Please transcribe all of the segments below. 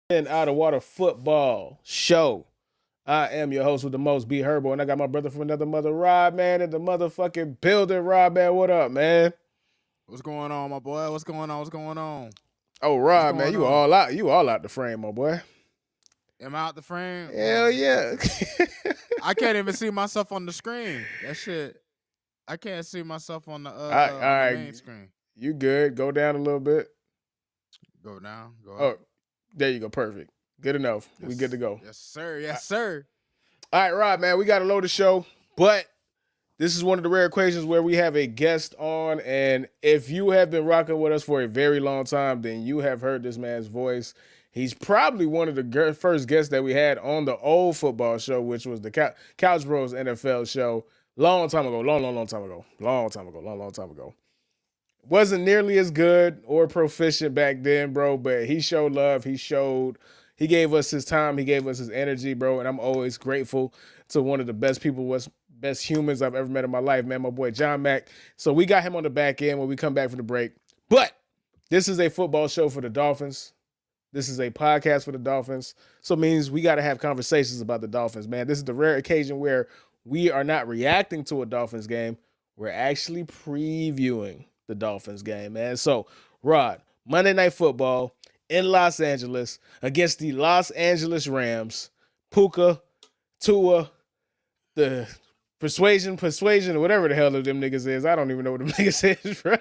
Phin Outta football show. I am your host with the most, B Herbo, and I got my brother from another mother, Rob, man, in the motherfucking building. Rob, man, what up, man? What's going on, my boy? What's going on? What's going on? Oh, What's Rob, man, going you on? all out. You all out the frame, my boy. Am I out the frame? Hell yeah. I can't even see myself on the screen. That shit. I can't see myself All on the right, main screen. you good. Go down a little bit. Go down, go Oh, up. there you go. Perfect. Good enough. We good to Yes, go. yes, sir. All Yes, sir. right, Rob, man, we got to load the show, but this is one of the rare occasions where we have a guest on, and if you have been rocking with us for a very long time, then you have heard this man's voice. He's probably one of the first guests that we had on the old football show, which was the Couch Bros NFL show, long time ago, long time ago, long time ago. Wasn't nearly as good or proficient back then, bro, but he showed love. He gave us his time. He gave us his energy, bro, and I'm always grateful to one of the best people, best humans I've ever met in my life, man, my boy John Mack. So we got him on the back end when we come back from the break. But this is a football show for the Dolphins. This is a podcast for the Dolphins. So it means we got to have conversations about the Dolphins, man. This is the rare occasion where we are not reacting to a Dolphins game. We're actually previewing the Dolphins game, man. So, Rod, Monday Night Football in Los Angeles against the Los Angeles Rams. Puka, Tua, the persuasion, or whatever the hell of them niggas is. I don't even know what them niggas is, bro.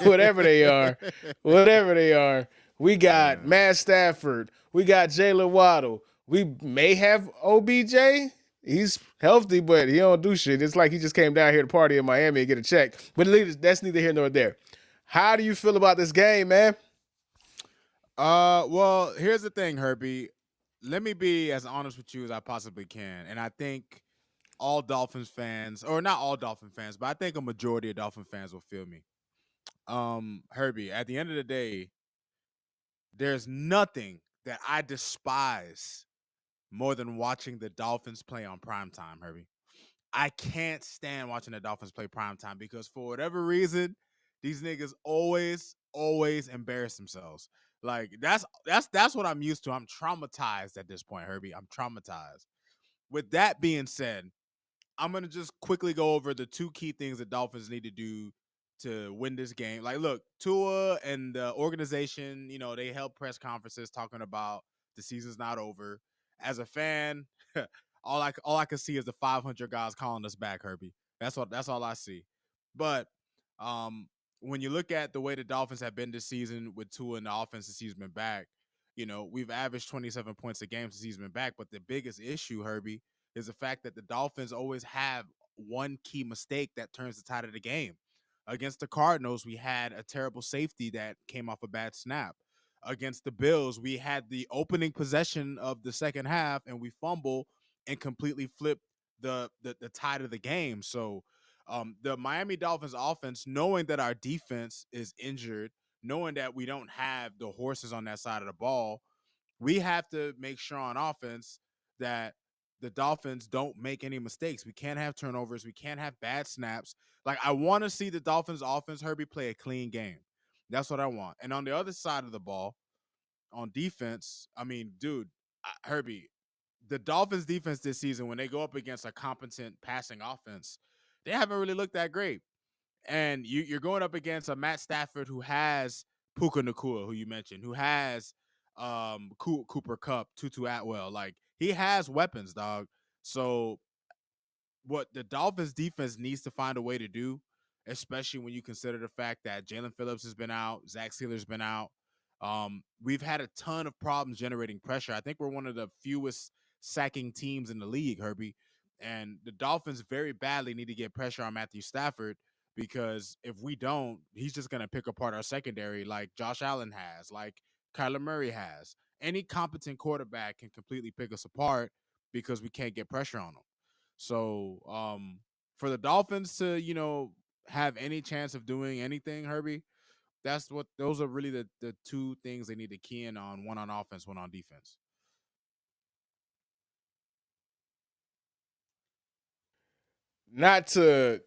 whatever they are, whatever they are. We got Matt Stafford. We got Jalen Waddle. We may have OBJ. He's healthy, but he don't do shit. It's like he just came down here to party in Miami and get a check. But that's neither here nor there. How do you feel about this game, man? Well, here's the thing, Herbie. Let me be as honest with you as I possibly can, and I think all Dolphins fans, or not all Dolphin fans, but I think a majority of Dolphin fans will feel me. Herbie, at the end of the day, there's nothing that I despise more than watching the Dolphins play on primetime, Herbie. I can't stand watching the Dolphins play primetime because for whatever reason, these niggas always embarrass themselves. Like that's what I'm used to. I'm traumatized at this point, Herbie. I'm traumatized. With that being said, I'm gonna just quickly go over the two key things the Dolphins need to do to win this game. Like, look, Tua and the organization, they held press conferences talking about the season's not over. As a fan, all I can see is the 500 guys calling us back, Herbie. That's all I see. But when you look at the way the Dolphins have been this season with Tua and the offense since he's been back, we've averaged 27 points a game since he's been back. But the biggest issue, Herbie, is the fact that the Dolphins always have one key mistake that turns the tide of the game. Against the Cardinals, we had a terrible safety that came off a bad snap. Against the Bills, we had the opening possession of the second half and we fumble and completely flip the tide of the game. So the Miami Dolphins offense, knowing that our defense is injured, knowing that we don't have the horses on that side of the ball, we have to make sure on offense that the Dolphins don't make any mistakes. We can't have turnovers. We can't have bad snaps. Like, I want to see the Dolphins offense, Herbie, play a clean game. That's what I want. And on the other side of the ball, on defense, I mean, dude, Herbie, the Dolphins defense this season, when they go up against a competent passing offense, they haven't really looked that great. And you're going up against a Matt Stafford who has Puka Nacua, who you mentioned, who has Cooper Kupp, Tutu Atwell. Like, he has weapons, dog. So what the Dolphins defense needs to find a way to do, especially when you consider the fact that Jalen Phillips has been out, Zach Sealer's been out. We've had a ton of problems generating pressure. I think we're one of the fewest sacking teams in the league, Herbie. And the Dolphins very badly need to get pressure on Matthew Stafford because if we don't, he's just going to pick apart our secondary like Josh Allen has, like Kyler Murray has. Any competent quarterback can completely pick us apart because we can't get pressure on them. So for the Dolphins to, have any chance of doing anything, Herbie, those are really the two things they need to key in on, one on offense, one on defense. Not to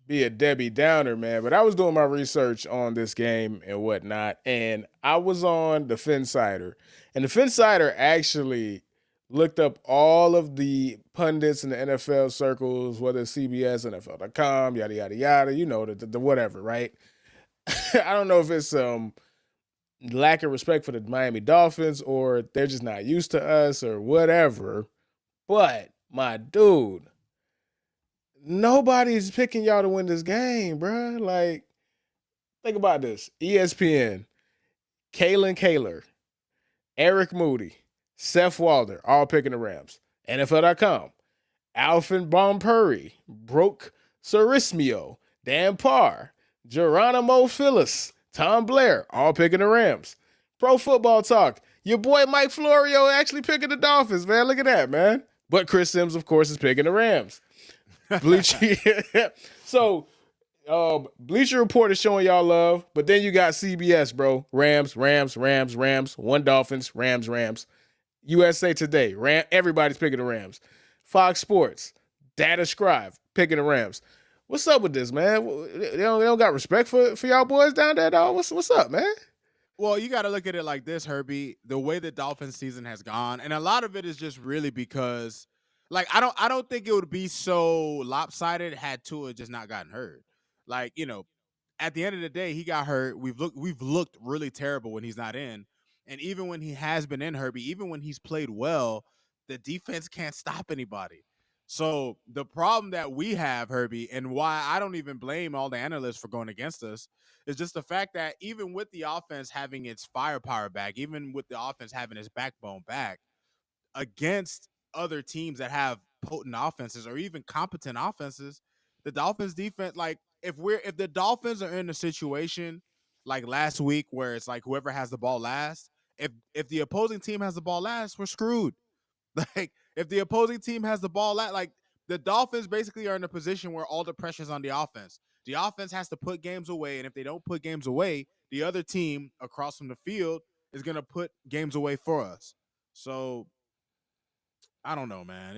be a Debbie Downer, man, but I was doing my research on this game and whatnot, and I was on the Finsider, and the Finsider actually looked up all of the pundits in the NFL circles, whether it's CBS, NFL.com, yada yada yada, you know, the whatever, right? I don't know if it's lack of respect for the Miami Dolphins or they're just not used to us or whatever, but my dude, nobody's picking y'all to win this game, bruh. Like, think about this: ESPN, Kalen Kaler, Eric Moody, Seth Walder, all picking the Rams. NFL.com, Alvin Bompuri, Broke Cerismio, Dan Parr, Geronimo Phillips, Tom Blair, all picking the Rams. Pro Football Talk, your boy Mike Florio actually picking the Dolphins, man. Look at that, man. But Chris Sims, of course, is picking the Rams. Bleacher. So Bleacher Report is showing y'all love, but then you got CBS, bro. Rams, Rams, Rams, Rams. One Dolphins, Rams, Rams. USA Today, everybody's picking the Rams. Fox Sports, Data Scribe, picking the Rams. What's up with this, man? They don't got respect for y'all boys down there, dog. What's up, man? Well, you got to look at it like this, Herbie. The way the Dolphins season has gone, and a lot of it is just really because, like, I don't think it would be so lopsided had Tua just not gotten hurt. Like, at the end of the day, he got hurt. We've looked really terrible when he's not in, and even when he has been in, Herbie, even when he's played well, the defense can't stop anybody. So the problem that we have, Herbie, and why I don't even blame all the analysts for going against us is just the fact that even with the offense having its firepower back, even with the offense having its backbone back, against other teams that have potent offenses or even competent offenses, the Dolphins defense, like if the Dolphins are in a situation like last week where it's like whoever has the ball last, if the opposing team has the ball last, we're screwed. Like if the opposing team has the ball at like the Dolphins basically are in a position where all the pressure's on the offense. The offense has to put games away, and if they don't put games away, the other team across from the field is gonna put games away for us. So I don't know, man.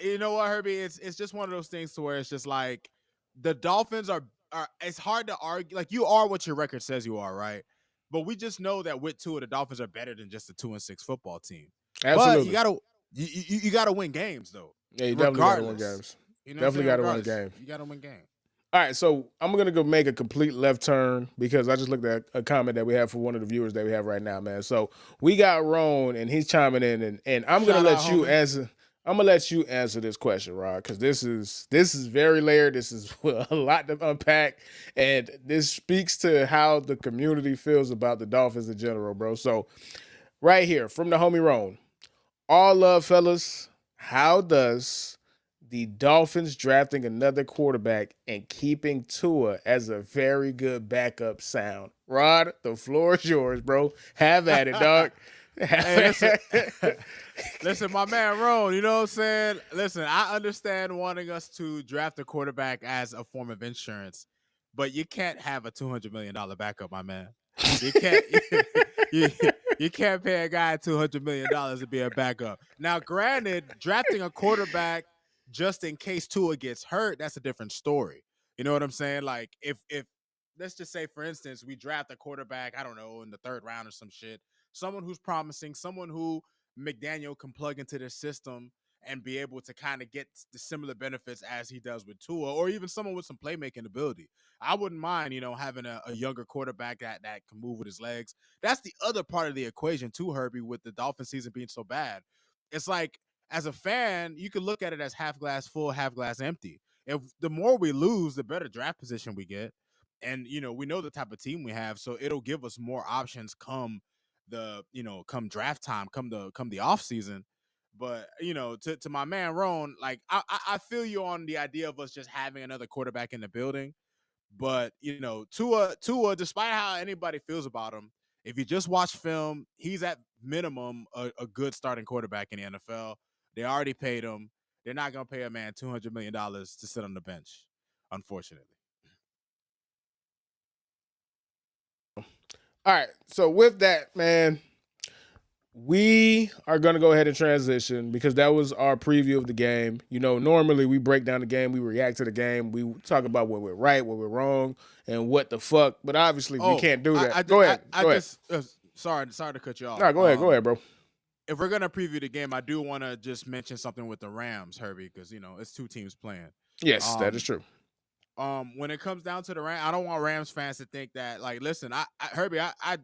You know what, Herbie? It's just one of those things to where it's just like the Dolphins are. It's hard to argue. Like you are what your record says you are, right? But we just know that with two of the Dolphins are better than just a 2-6 football team. But you Absolutely. gotta you gotta win games though, Yeah, you definitely got to win regardless. games. You know what I'm Definitely saying? got to win a Regardless, game. you gotta win games. All right, so I'm gonna go make a complete left turn because I just looked at a comment that we have for one of the viewers that we have right now, man. So we got Roan and he's chiming in, and I'm gonna Shout out, let you homie. answer. I'm gonna let you answer this question, Rod, because this is very layered. This is a lot to unpack, and this speaks to how the community feels about the Dolphins in general, bro. So right here from the homie Roan, all love, fellas. How does the Dolphins drafting another quarterback and keeping Tua as a very good backup sound? Rod, the floor is yours, bro. Have at it, dog. Hey, listen, listen, my man Ron. You know what I'm saying? Listen, I understand wanting us to draft a quarterback as a form of insurance, but you can't have a $200 million backup, my man. You can't. you, you can't pay a guy $200 million to be a backup. Now, granted, drafting a quarterback just in case Tua gets hurt, that's a different story. You know what I'm saying? Like if let's just say, for instance, we draft a quarterback, I don't know, in the third round or some shit, someone who's promising, someone who McDaniel can plug into their system and be able to kind of get the similar benefits as he does with Tua, or even someone with some playmaking ability. I wouldn't mind, having a younger quarterback that can move with his legs. That's the other part of the equation too, Herbie, with the Dolphin season being so bad. It's like as a fan, you could look at it as half glass full, half glass empty. If the more we lose, the better draft position we get. And we know the type of team we have, so it'll give us more options come draft time, come the off season. But to my man Ron, like I feel you on the idea of us just having another quarterback in the building. But Tua, despite how anybody feels about him, if you just watch film, he's at minimum a good starting quarterback in the NFL. They already paid him. They're not gonna pay a man $200 million to sit on the bench, unfortunately. All right, so with that, man, we are going to go ahead and transition because that was our preview of the game. You know, normally we break down the game, we react to the game, we talk about what we're right, what we're wrong, and what the fuck. But obviously, we Oh, can't do I, that. I, Go I, ahead. I Go ahead. just sorry to cut you off. No, go ahead, bro. If we're gonna preview the game, I do want to just mention something with the Rams, Herbie, because it's two teams playing. Yes, that is Um, true. when it comes down to the Rams, I don't want Rams fans to think that like, listen, Herbie, I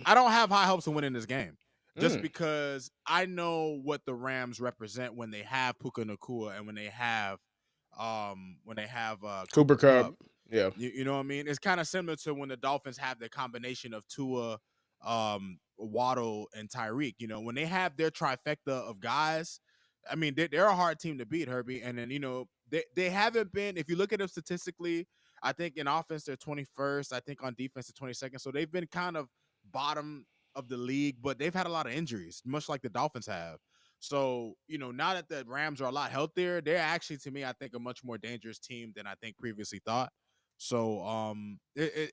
don't have high hopes of winning this game, just Mm. because I know what the Rams represent when they have Puka Nakua and when they have Cooper Cooper Cup. Cup. Yeah. You know what I mean? It's kind of similar to when the Dolphins have the combination of Tua, Waddle, and Tyreek. You know, when they have their trifecta of guys, I mean, they're a hard team to beat, Herbie. And then, they haven't been, if you look at them statistically, I think in offense, they're 21st. I think on defense, they're 22nd. So they've been kind of bottom of the league, but they've had a lot of injuries, much like the Dolphins have. So, now that the Rams are a lot healthier, they're actually, to me, I think, a much more dangerous team than I think previously thought. So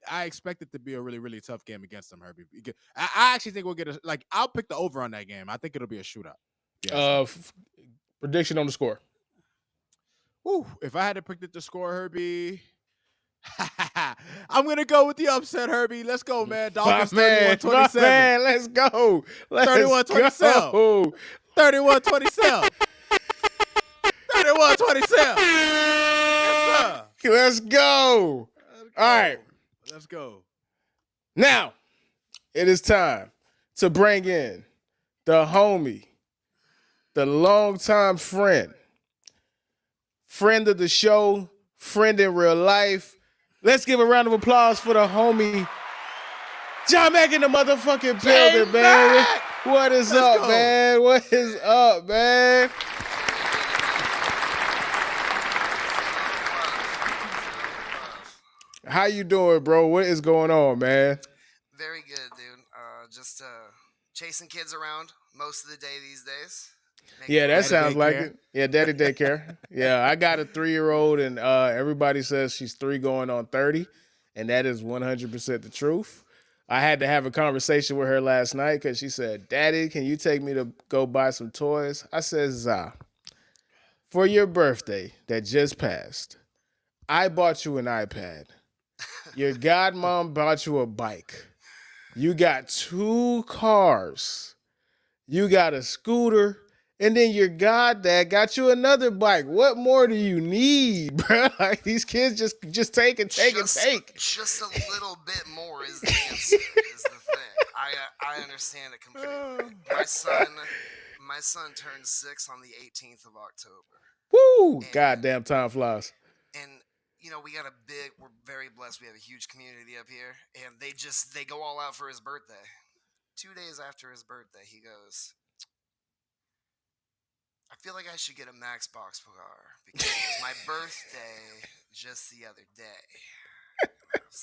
I expect it to be a really, really tough game against them, Herbie. I actually think we'll get I'll pick the over on that game. I think it'll be a shootout. Yeah. Prediction on the score. If I had to predict the score, Herbie, I'm gonna go with the upset, Herbie. Let's go, man. Dolphins 31-27. Man, let's go. 31-27. Go. 31-27. 31-27. Yes, sir. Let's go. All right. Let's go. Now, it is time to bring in the homie, the longtime friend of the show, friend in real life. Let's give a round of applause for the homie, John Mack in the motherfucking building, man. What is up, man? What is up, man? How you doing, bro? What is going on, man? Very good, dude. Just chasing kids around most of the day these days. Yeah, that sounds like it. Yeah, daddy daycare. Yeah, I got a 3-year-old, and everybody says she's 3 going on 30, and that is 100% the truth. I had to have a conversation with her last night because she said, "Daddy, can you take me to go buy some toys?" I said, "Zah, for your birthday that just passed, I bought you an iPad. Your godmom bought you a bike. You got 2 cars. You got a scooter. And then your goddad got you another bike. What more do you need, bro? Like, these kids just take and take and take. Just a little bit more is the answer, is the thing. I understand it completely. My son turns 6 on the 18th of October. Woo! Goddamn, time flies. And we're very blessed. We have a huge community up here, and they go all out for his birthday. 2 days after his birthday, he goes, "I feel like I should get a Max box car because it was my birthday just the other day."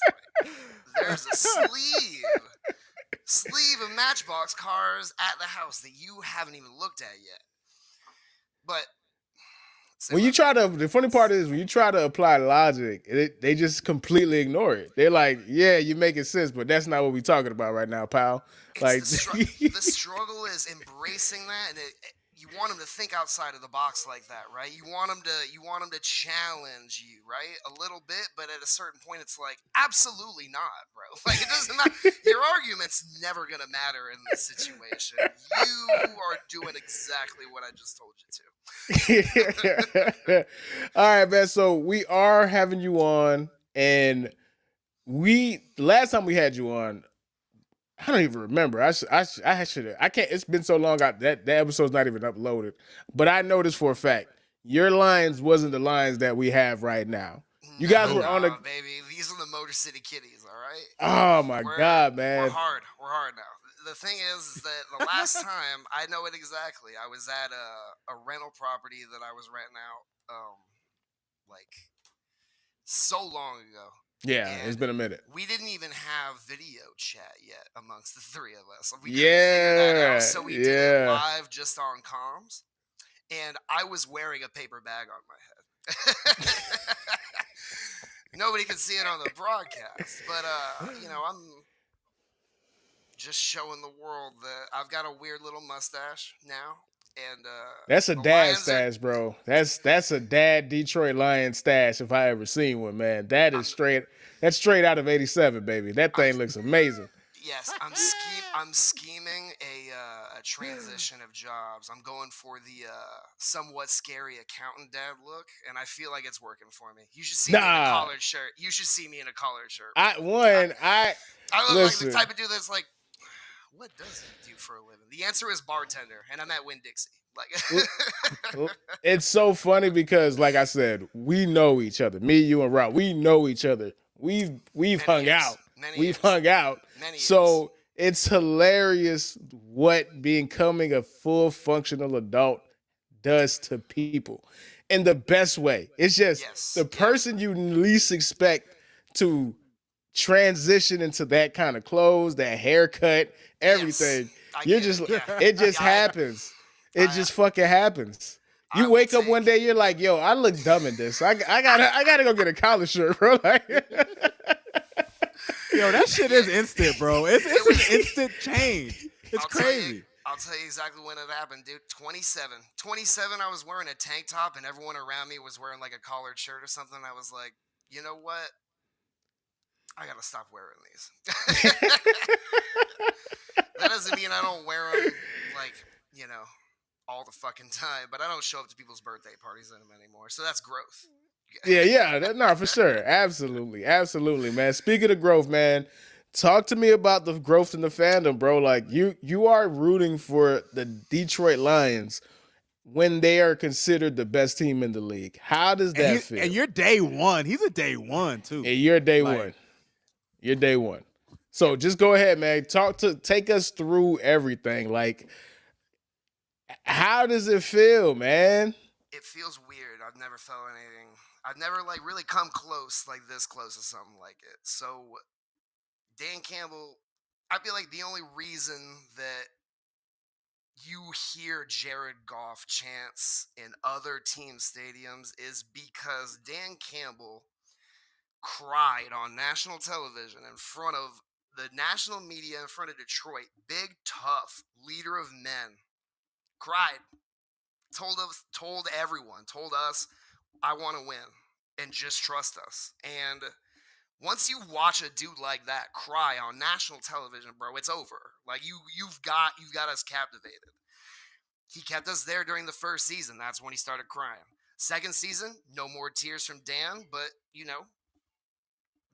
Like, there's a sleeve of Matchbox cars at the house that you haven't even looked at yet. But the funny part is when you try to apply logic, they just completely ignore it. They're like, "Yeah, you making sense, but that's not what we're talking about right now, pal." Like the struggle is embracing that, and you want them to think outside of the box like that, right? You want them to challenge you, right? A little bit, but at a certain point, it's like, absolutely not, bro. Like, it doesn't matter. Your argument's never gonna matter in this situation. You are doing exactly what I just told you to. All right, man. So we are having you on, and last time we had you on, I don't even remember. I should. I can't. It's been so long. That episode's not even uploaded. But I know this for a fact. Your lines wasn't the lines that we have right now. You guys were on the baby. These are the Motor City Kitties. All right. Oh my God, man. We're hard. We're hard now. The thing is that the last time, I know it exactly. I was at a rental property that I was renting out, like so long ago. Yeah, it's been a minute. We didn't even have video chat yet amongst the 3 of us. We couldn't figure that out, so we did it live just on comms. And I was wearing a paper bag on my head. Nobody could see it on the broadcast, but I'm just showing the world that I've got a weird little mustache now, and That's a the dad Lions are. stash, bro. That's a dad Detroit Lions stash if I ever seen one, man. I'm, That's straight out of '87, baby. That I'm thing looks amazing. Yes, I'm scheming a transition of jobs. I'm going for the somewhat scary accountant dad look, and I feel like it's working for me. You should see me in a Nah. collared shirt. You should see me in a collared shirt. I I look like the listen. type of dude that's like, what does he do for a living? The answer is bartender, and I'm at Winn Dixie. Like, It's so funny because, like I said, we know each other. Me, you, and Rob. We know each other. We've many hung years, out. many We've years, hung out. many years. So it's hilarious what becoming a full functional adult does to people in the best way. It's just Yes, the person you least expect to transition into that kind of clothes, that haircut, everything. I You're get just it, yeah. it just Yeah, happens. It I- just fucking happens. I You will wake up take- one day, you're like, yo, I look dumb in this. I gotta go get a collar shirt, bro. Like, Yo, that shit is instant, bro. It's an instant change. It's I'll crazy. I'll tell you exactly when it happened, dude. 27. 27, I was wearing a tank top, and everyone around me was wearing like a collared shirt or something. I was like, you know what? I gotta stop wearing these. That doesn't mean I don't wear them, like, you know, all the fucking time, but I don't show up to people's birthday parties in them anymore. So that's growth. no, for sure. Absolutely, man. Speaking of growth, man, talk to me about the growth in the fandom, bro. Like you are rooting for the Detroit Lions when they are considered the best team in the league. How does that feel? And you're day one. He's a day one too. And you're day Like- one. You're day one. So just go ahead, man. Take us through everything. Like, how does it feel, man? It feels weird. I've never felt anything. I've never like really come close, like this close to something like it. So Dan Campbell, I feel like the only reason that you hear Jared Goff chants in other team stadiums is because Dan Campbell cried on national television in front of the national media in front of Detroit. Big, tough leader of men. Cried. Told everyone, told us, I want to win and just trust us. And once you watch a dude like that cry on national television, bro, it's over. Like you've got us captivated. He kept us there during the first season. That's when he started crying. Second season, no more tears from Dan, but you know,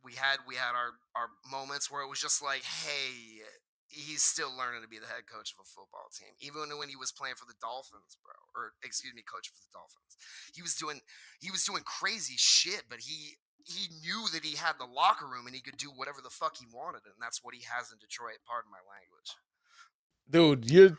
we had our moments where it was just like, hey, he's still learning to be the head coach of a football team. Even when he was playing for the Dolphins, bro, or excuse me, coach for the Dolphins, he was doing crazy shit, but he knew that he had the locker room and he could do whatever the fuck he wanted, and that's what he has in Detroit. Pardon my language. Dude, you're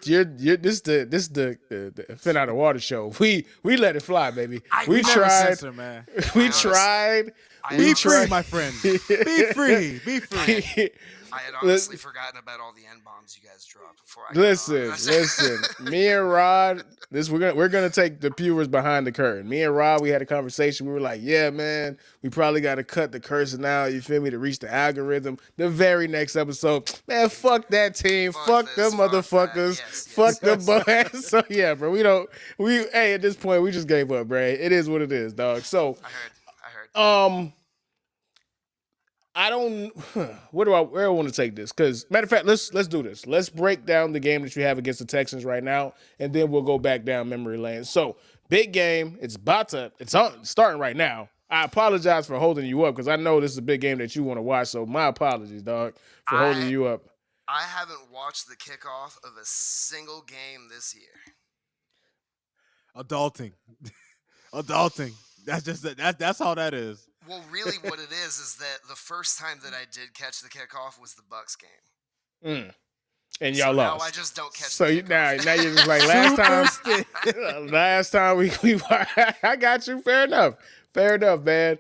this is the Phin Outta Water show. We let it fly, baby. We Never tried. censor, man. We I honest- tried. I Be honestly- free, my friend. Be free. Be free. I had honestly forgotten about all the N-bombs you guys dropped before I got Listen. on. Me and Rod, we're gonna take the viewers behind the curtain. Me and Rod, we had a conversation. We were like, yeah, man, we probably got to cut the cursing out. You feel me? To reach the algorithm. The very next episode, man, fuck that team. Fuck this, them fuck that. motherfuckers. Yes, Fuck them boys. So yeah, bro, hey, at this point, we just gave up, bro. It is what it is, dog. So, I heard. I don't. Where do I want to take this? Because matter of fact, let's do this. Let's break down the game that you have against the Texans right now, and then we'll go back down memory lane. So big game. It's starting right now. I apologize for holding you up because I know this is a big game that you want to watch. So my apologies, dog, for holding you up. I haven't watched the kickoff of a single game this year. Adulting. Adulting. That's all that is. Well, really, what it is that the first time that I did catch the kickoff was the Bucks game. And y'all so lost. Now I just don't catch. So the kickoff. now you're just like last time we I got you. Fair enough, man.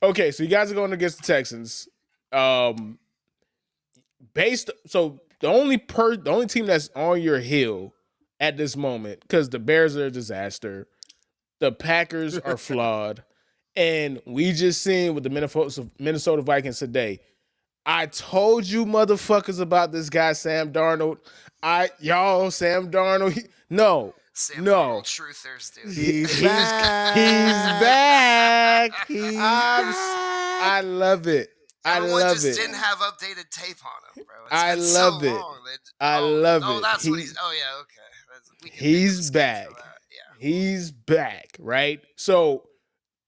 Okay, so you guys are going against the Texans. So the only team that's on your heel at this moment, because the Bears are a disaster, the Packers are flawed, and we just seen with the Minnesota Vikings today, I told you motherfuckers about this guy, Sam Darnold. Sam Darnold. No. Sam Darnold truthers, dude. He's He's back. back. He's I love it. I Everyone love just it. didn't have updated tape on him, bro. It's I been love so it. long. I love it. That's what he's. Oh yeah, okay. We can make an He's excuse back. for that. Yeah. He's back, right? So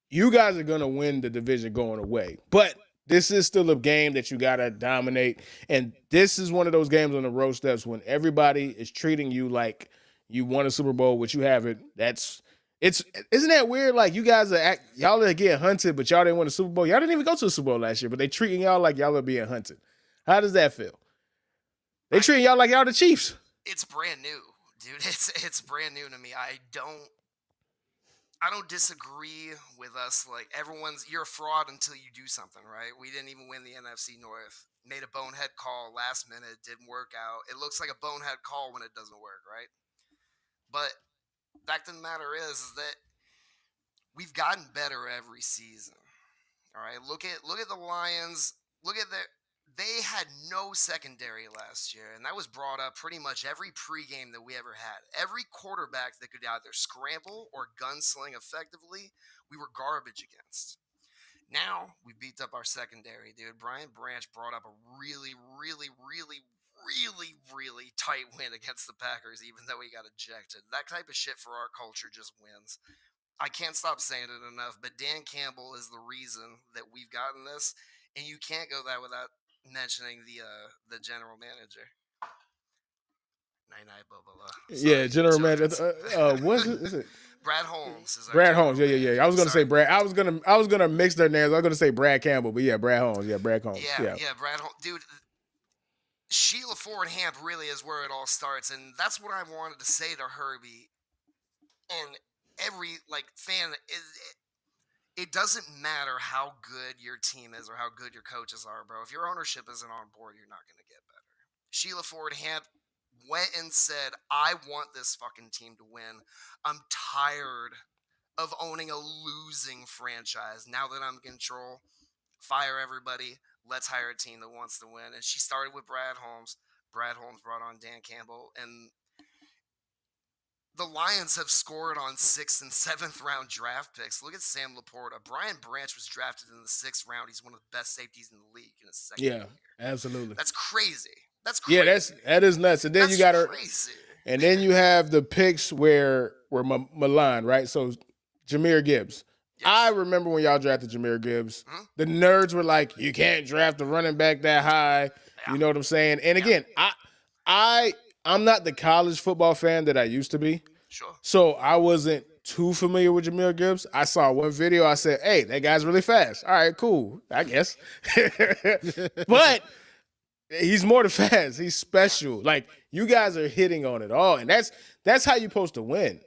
you guys are gonna win the division going away, but this is still a game that you gotta dominate, and this is one of those games on the road steps when everybody is treating you like you won a Super Bowl, which you haven't. Isn't that weird? Like you guys y'all are getting hunted, but y'all didn't win a Super Bowl. Y'all didn't even go to the Super Bowl last year, but they treating y'all like y'all are being hunted. How does that feel? They treating y'all like y'all the Chiefs. It's brand new, dude. It's brand new to me. I don't disagree with us. Like you're a fraud until you do something, right? We didn't even win the NFC North. Made a bonehead call last minute, didn't work out. It looks like a bonehead call when it doesn't work, right? But fact of the matter is that we've gotten better every season. All right, look at the Lions. Look at they had no secondary last year, and that was brought up pretty much every pregame that we ever had. Every quarterback that could either scramble or gunsling effectively, we were garbage against. Now we beat up our secondary, dude. Brian Branch brought up a really, really, really, really, really tight win against the Packers, even though he got ejected. That type of shit for our culture just wins. I can't stop saying it enough, but Dan Campbell is the reason that we've gotten this, and you can't go that without mentioning the general manager. Night night, Yeah, general manager. What is it? Brad Holmes is our Brad Holmes. Yeah. manager. I was gonna say Brad. I was gonna mix their names. I was gonna say Brad Campbell, but yeah, Brad Holmes. Yeah, Brad Holmes. Yeah, Brad Holmes, dude. Sheila Ford Hamp really is where it all starts, and that's what I wanted to say to Herbie. And every fan, it doesn't matter how good your team is or how good your coaches are, bro. If your ownership isn't on board, you're not going to get better. Sheila Ford Hamp went and said, I want this fucking team to win. I'm tired of owning a losing franchise. Now that I'm in control, fire everybody. Let's hire a team that wants to win. And she started with Brad Holmes. Brad Holmes brought on Dan Campbell. And the Lions have scored on 6th and 7th round draft picks. Look at Sam Laporta. Brian Branch was drafted in the 6th round. He's one of the best safeties in the league in his second year. Yeah, absolutely. That's crazy. That's crazy. Yeah, that is nuts. And then you got crazy. And then you have the picks where Milan, right? So Jahmyr Gibbs. Yes. I remember when y'all drafted Jahmyr Gibbs. Mm-hmm. The nerds were like, you can't draft a running back that high. Yeah. You know what I'm saying? And again, I'm not the college football fan that I used to be. Sure. So I wasn't too familiar with Jahmyr Gibbs. I saw one video. I said, hey, that guy's really fast. All right, cool, I guess. But he's more than fast. He's special. Like, you guys are hitting on it all. And that's how you're supposed to win.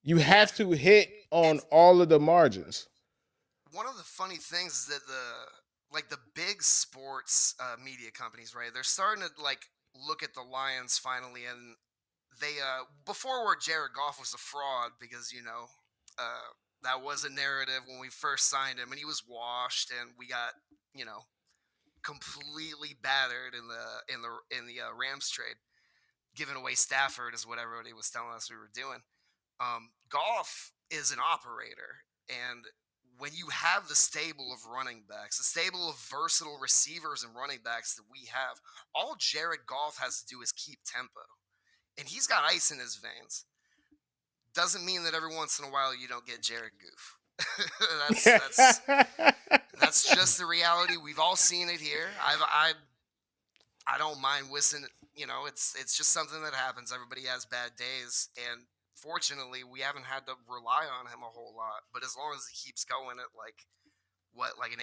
You have to hit on all of the margins. One of the funny things is that the big sports media companies, right? They're starting to look at the Lions finally, and they before where Jared Goff was a fraud because that was a narrative when we first signed him, and he was washed, and we got completely battered in the Rams trade, giving away Stafford is what everybody was telling us we were doing. Goff is an operator, and when you have the stable of running backs, the stable of versatile receivers and running backs that we have, all Jared Goff has to do is keep tempo. And he's got ice in his veins. Doesn't mean that every once in a while you don't get Jared Goof. that's just the reality. We've all seen it here. I don't mind whistling. It's just something that happens. Everybody has bad days, and fortunately, we haven't had to rely on him a whole lot. But as long as he keeps going at an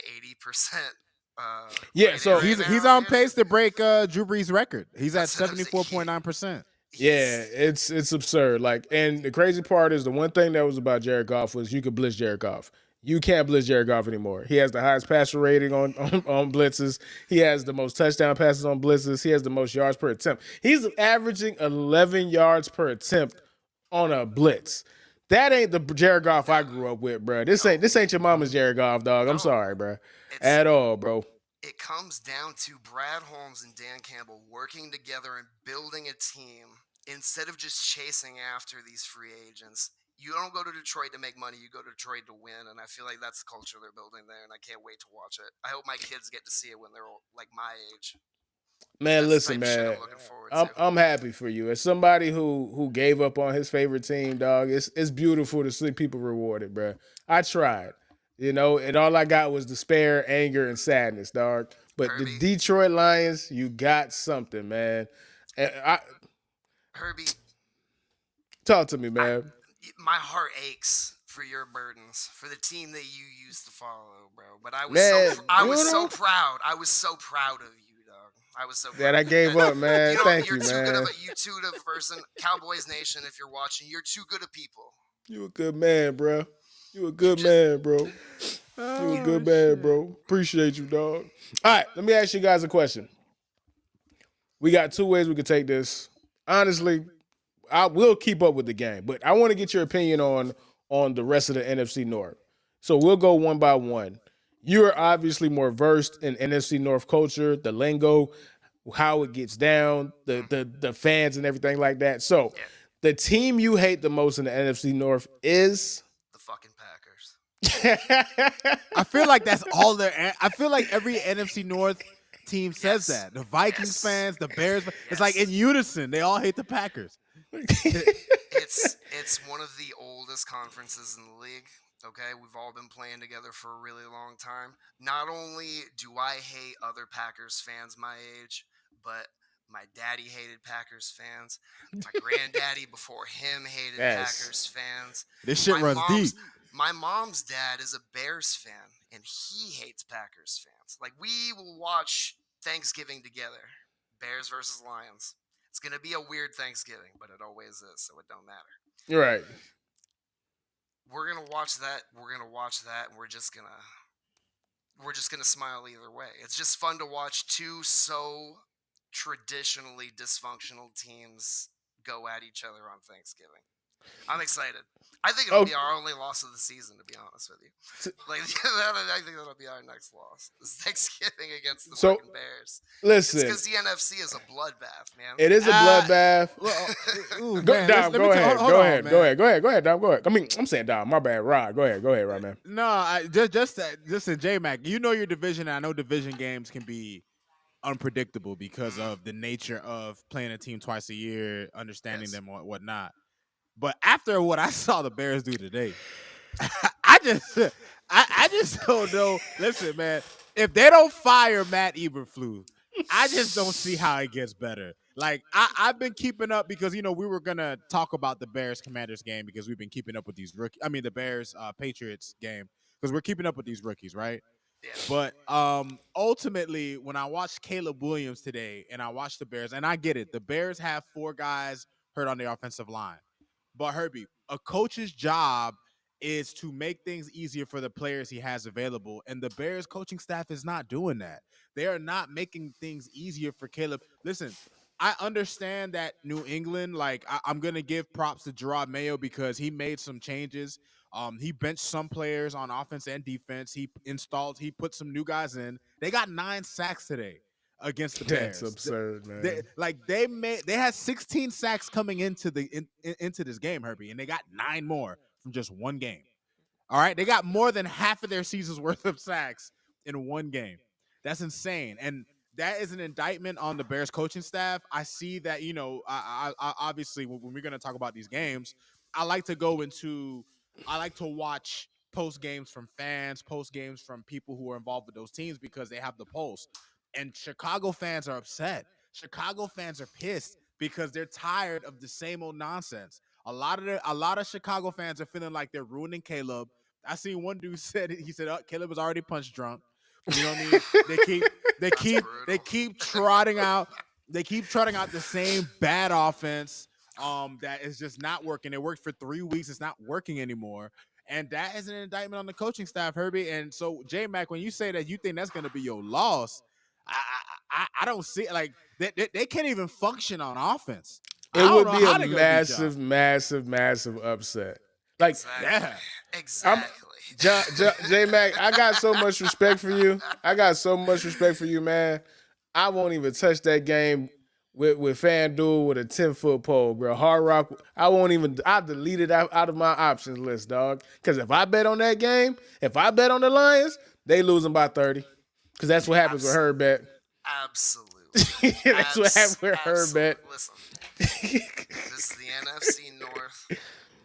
80%. Yeah, so he's on pace to break Drew Brees' record. He's at 74.9%. Yeah, it's absurd. And the crazy part is the one thing that was about Jared Goff was you could blitz Jared Goff. You can't blitz Jared Goff anymore. He has the highest passer rating on blitzes. He has the most touchdown passes on blitzes. He has the most yards per attempt. He's averaging 11 yards per attempt on a blitz. That ain't the Jared Goff I grew up with, bro. This ain't your mama's Jared Goff, dog. I'm sorry, bro. At all, bro. it comes down to Brad Holmes and Dan Campbell working together and building a team instead of just chasing after these free agents. You don't go to Detroit to make money, you go to Detroit to win. And I feel like that's the culture they're building there, and I can't wait to watch it. I hope my kids get to see it when they're like my age. Man, That's the listen, type of shit man. I'm looking forward I'm to. I'm happy for you. As somebody who gave up on his favorite team, dog, it's beautiful to see people rewarded, bro. I tried, and all I got was despair, anger, and sadness, dog. But the Herbie, Detroit Lions, you got something, man. And Herbie, talk to me, I, man. my heart aches for your burdens for the team that you used to follow, bro. But Man, I was so proud. I was so proud of you, dog. I was so that proud I of you. gave up, man. You know, Thank you're you, too good of man. a person. Cowboys Nation, if you're watching, you're too good of people. You a good man, bro. You a You good just man, bro. You a Oh good man, shit. bro. Appreciate you, dog. All right, let me ask you guys a question. We got two ways we could take this. Honestly, I will keep up with the game, but I want to get your opinion on the rest of the NFC North. So we'll go one by one. You're obviously more versed in NFC North culture, the lingo, how it gets down, the fans and everything like that. So yeah, the team you hate the most in the NFC North is the fucking Packers. I feel like that's all there. I feel like every NFC North team says Yes, that. The Vikings yes, fans, the Bears. It's like in yes. unison. They all hate the Packers. It's one of the oldest conferences in the league. Okay, we've all been playing together for a really long time. Not only do I hate other Packers fans my age, but my daddy hated Packers fans. My granddaddy before him hated Yes. Packers fans. This shit My runs mom's deep. my mom's dad is a Bears fan and he hates Packers fans. Like we will watch Thanksgiving together. Bears versus Lions. It's gonna be a weird Thanksgiving, but it always is, so it don't matter. You're right. We're gonna watch that. We're gonna watch that, and we're just gonna smile either way. It's just fun to watch two so traditionally dysfunctional teams go at each other on Thanksgiving. I'm excited. I think it'll Oh, be our only loss of the season, to be honest with you. Like, I think that'll be our next loss. Is Thanksgiving against the so fucking Bears. It's listen, because the NFC is a bloodbath, man. it is a Uh, bloodbath. well, ooh, Go, man. Dom, Let go me ahead. hold Go on, ahead. Go man. ahead. Go ahead. Go ahead, Dom. Go ahead. I mean, I'm saying Dom. My bad. Rod. Go ahead. Go ahead, right, man. No, just in J Mac. You know your division. And I know division games can be unpredictable because Mm, of the nature of playing a team twice a year, understanding yes. them or whatnot. But after what I saw the Bears do today, I just I just don't know. Listen, man, if they don't fire Matt Eberflus, I just don't see how it gets better. Like I've been keeping up because we were gonna talk about the Bears Commanders game because we've been keeping up with these rookies. I mean the Bears Patriots game because we're keeping up with these rookies, right? Yeah. But ultimately, when I watched Caleb Williams today and I watched the Bears, and I get it, the Bears have four guys hurt on the offensive line. But Herbie, a coach's job is to make things easier for the players he has available. And the Bears coaching staff is not doing that. They are not making things easier for Caleb. Listen, I understand that New England, like I'm gonna give props to Gerard Mayo because he made some changes. He benched some players on offense and defense. He put some new guys in. They got 9 sacks today against the That's Bears. absurd, They man. like they had 16 sacks coming into into this game, Herbie, and they got 9 more from just one game. All right, they got more than half of their season's worth of sacks in one game. That's insane, and that is an indictment on the Bears coaching staff. I see that I obviously when we're going to talk about these games, I like to go into I like to watch post games from fans, post games from people who are involved with those teams because they have the pulse. And Chicago fans are upset. Chicago fans are pissed because they're tired of the same old nonsense. A lot of Chicago fans are feeling like they're ruining Caleb. I seen one dude said he said Caleb was already punch drunk. You know what I mean? They keep they That's keep they brutal. keep trotting out the same bad offense that is just not working. It worked for 3 weeks. It's not working anymore. And that is an indictment on the coaching staff, Herbie. And so, J Mac, when you say that you think that's going to be your loss, I don't see it. Like they can't even function on offense. It I don't would know be a how they're gonna beat y'all. massive, massive, massive upset. Like Exactly. Yeah, I'm Exactly. J Mac, I got so much respect for you. I got so much respect for you, man. I won't even touch that game with FanDuel with a 10-foot pole, bro. Hard Rock, I delete it out of my options list, dog. Because if I bet on that game, if I bet on the Lions, they losing by 30. Because that's what happens with her bet. Absolutely. That's what happens with her bet. Listen, this is the NFC North,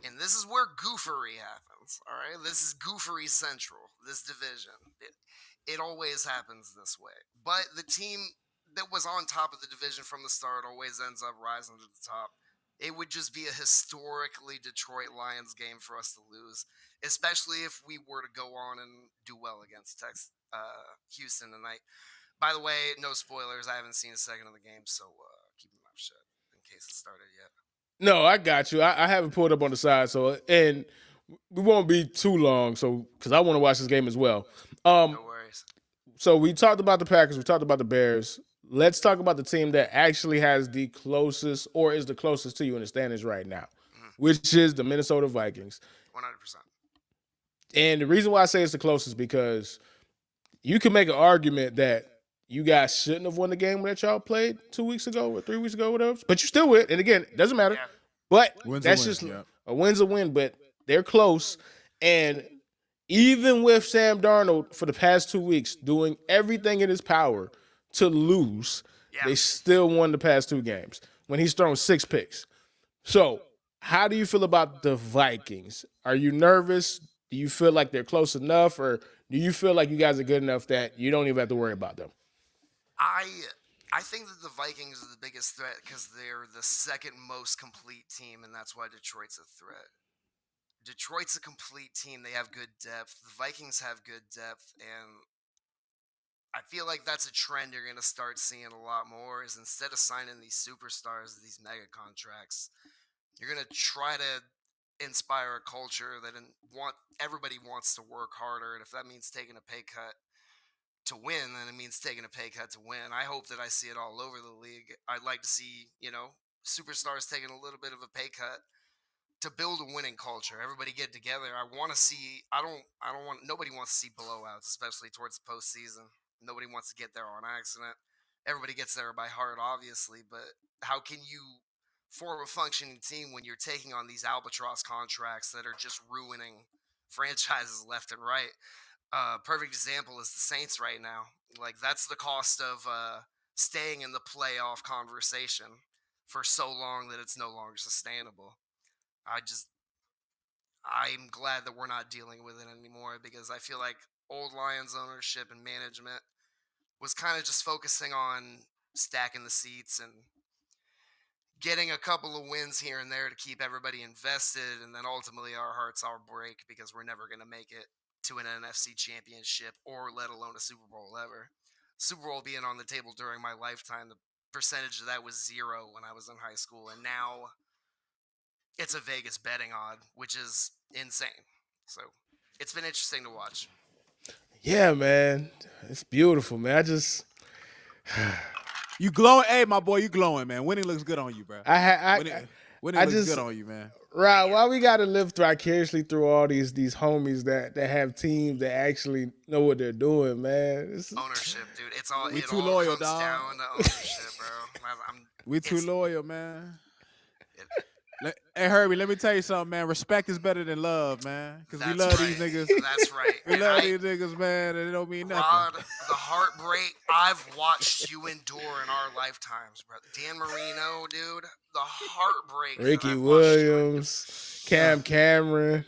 and this is where goofery happens. All right, this is goofery central. This division, it always happens this way. But the team that was on top of the division from the start always ends up rising to the top. It would just be a historically Detroit Lions game for us to lose, especially if we were to go on and do well against Houston tonight. By the way, no spoilers. I haven't seen a second of the game, so keep your mouth shut in case it started yet. No, I got you. I haven't pulled up on the side, so and we won't be too long, so because I want to watch this game as well. No worries. So we talked about the Packers, we talked about the Bears. Let's talk about the team that actually has the closest or is the closest to you in the standings right now, which is the Minnesota Vikings. 100%. And the reason why I say it's the closest because you can make an argument that you guys shouldn't have won the game that y'all played 2 weeks ago or 3 weeks ago, whatever. But you still win. And again, it doesn't matter. Yeah. But Win's that's a win, just yeah. a win's a win, but they're close. And even with Sam Darnold for the past 2 weeks doing everything in his power to lose, they still won the past 2 games when he's thrown 6 picks. So how do you feel about the Vikings? Are you nervous? Do you feel like they're close enough? Or do you feel like you guys are good enough that you don't even have to worry about them? I think that the Vikings are the biggest threat because they're the second most complete team, and that's why Detroit's a threat. Detroit's a complete team. They have good depth. The Vikings have good depth, and I feel like that's a trend you're going to start seeing a lot more is instead of signing these superstars, these mega contracts, you're going to try to inspire a culture that everybody wants to work harder, and if that means taking a pay cut to win, then it means taking a pay cut to win. I hope that I see it all over the league. I'd like to see, superstars taking a little bit of a pay cut to build a winning culture. Everybody get together. I want to see. Nobody wants to see blowouts, especially towards the postseason. Nobody wants to get there on accident. Everybody gets there by heart, obviously, but how can you form a functioning team when you're taking on these albatross contracts that are just ruining franchises left and right? Perfect example is the Saints right now. Like that's the cost of staying in the playoff conversation for so long that it's no longer sustainable. I'm glad that we're not dealing with it anymore because I feel like old Lions ownership and management was kind of just focusing on stacking the seats and getting a couple of wins here and there to keep everybody invested, and then ultimately our hearts all break because we're never going to make it to an NFC championship or let alone a Super Bowl ever. Super Bowl being on the table during my lifetime, the percentage of that was 0 when I was in high school, and now it's a Vegas betting odd, which is insane. So it's been interesting to watch. Yeah, man. It's beautiful, man. You glowing, hey my boy, you glowing, man. Winning looks good on you, bro. Winning looks good on you, man. Right, why we gotta live vicariously through all these homies that have teams that actually know what they're doing, man. Ownership, dude. It all loyal, comes dog. down to ownership, bro. We too loyal, man. Hey Herbie, let me tell you something, man. Respect is better than love, man. Because we love these niggas. That's right. We love these niggas, man, and it don't mean nothing. Rod, the heartbreak I've watched you endure in our lifetimes, bro. Dan Marino, dude. The heartbreak. Ricky Williams, Cameron.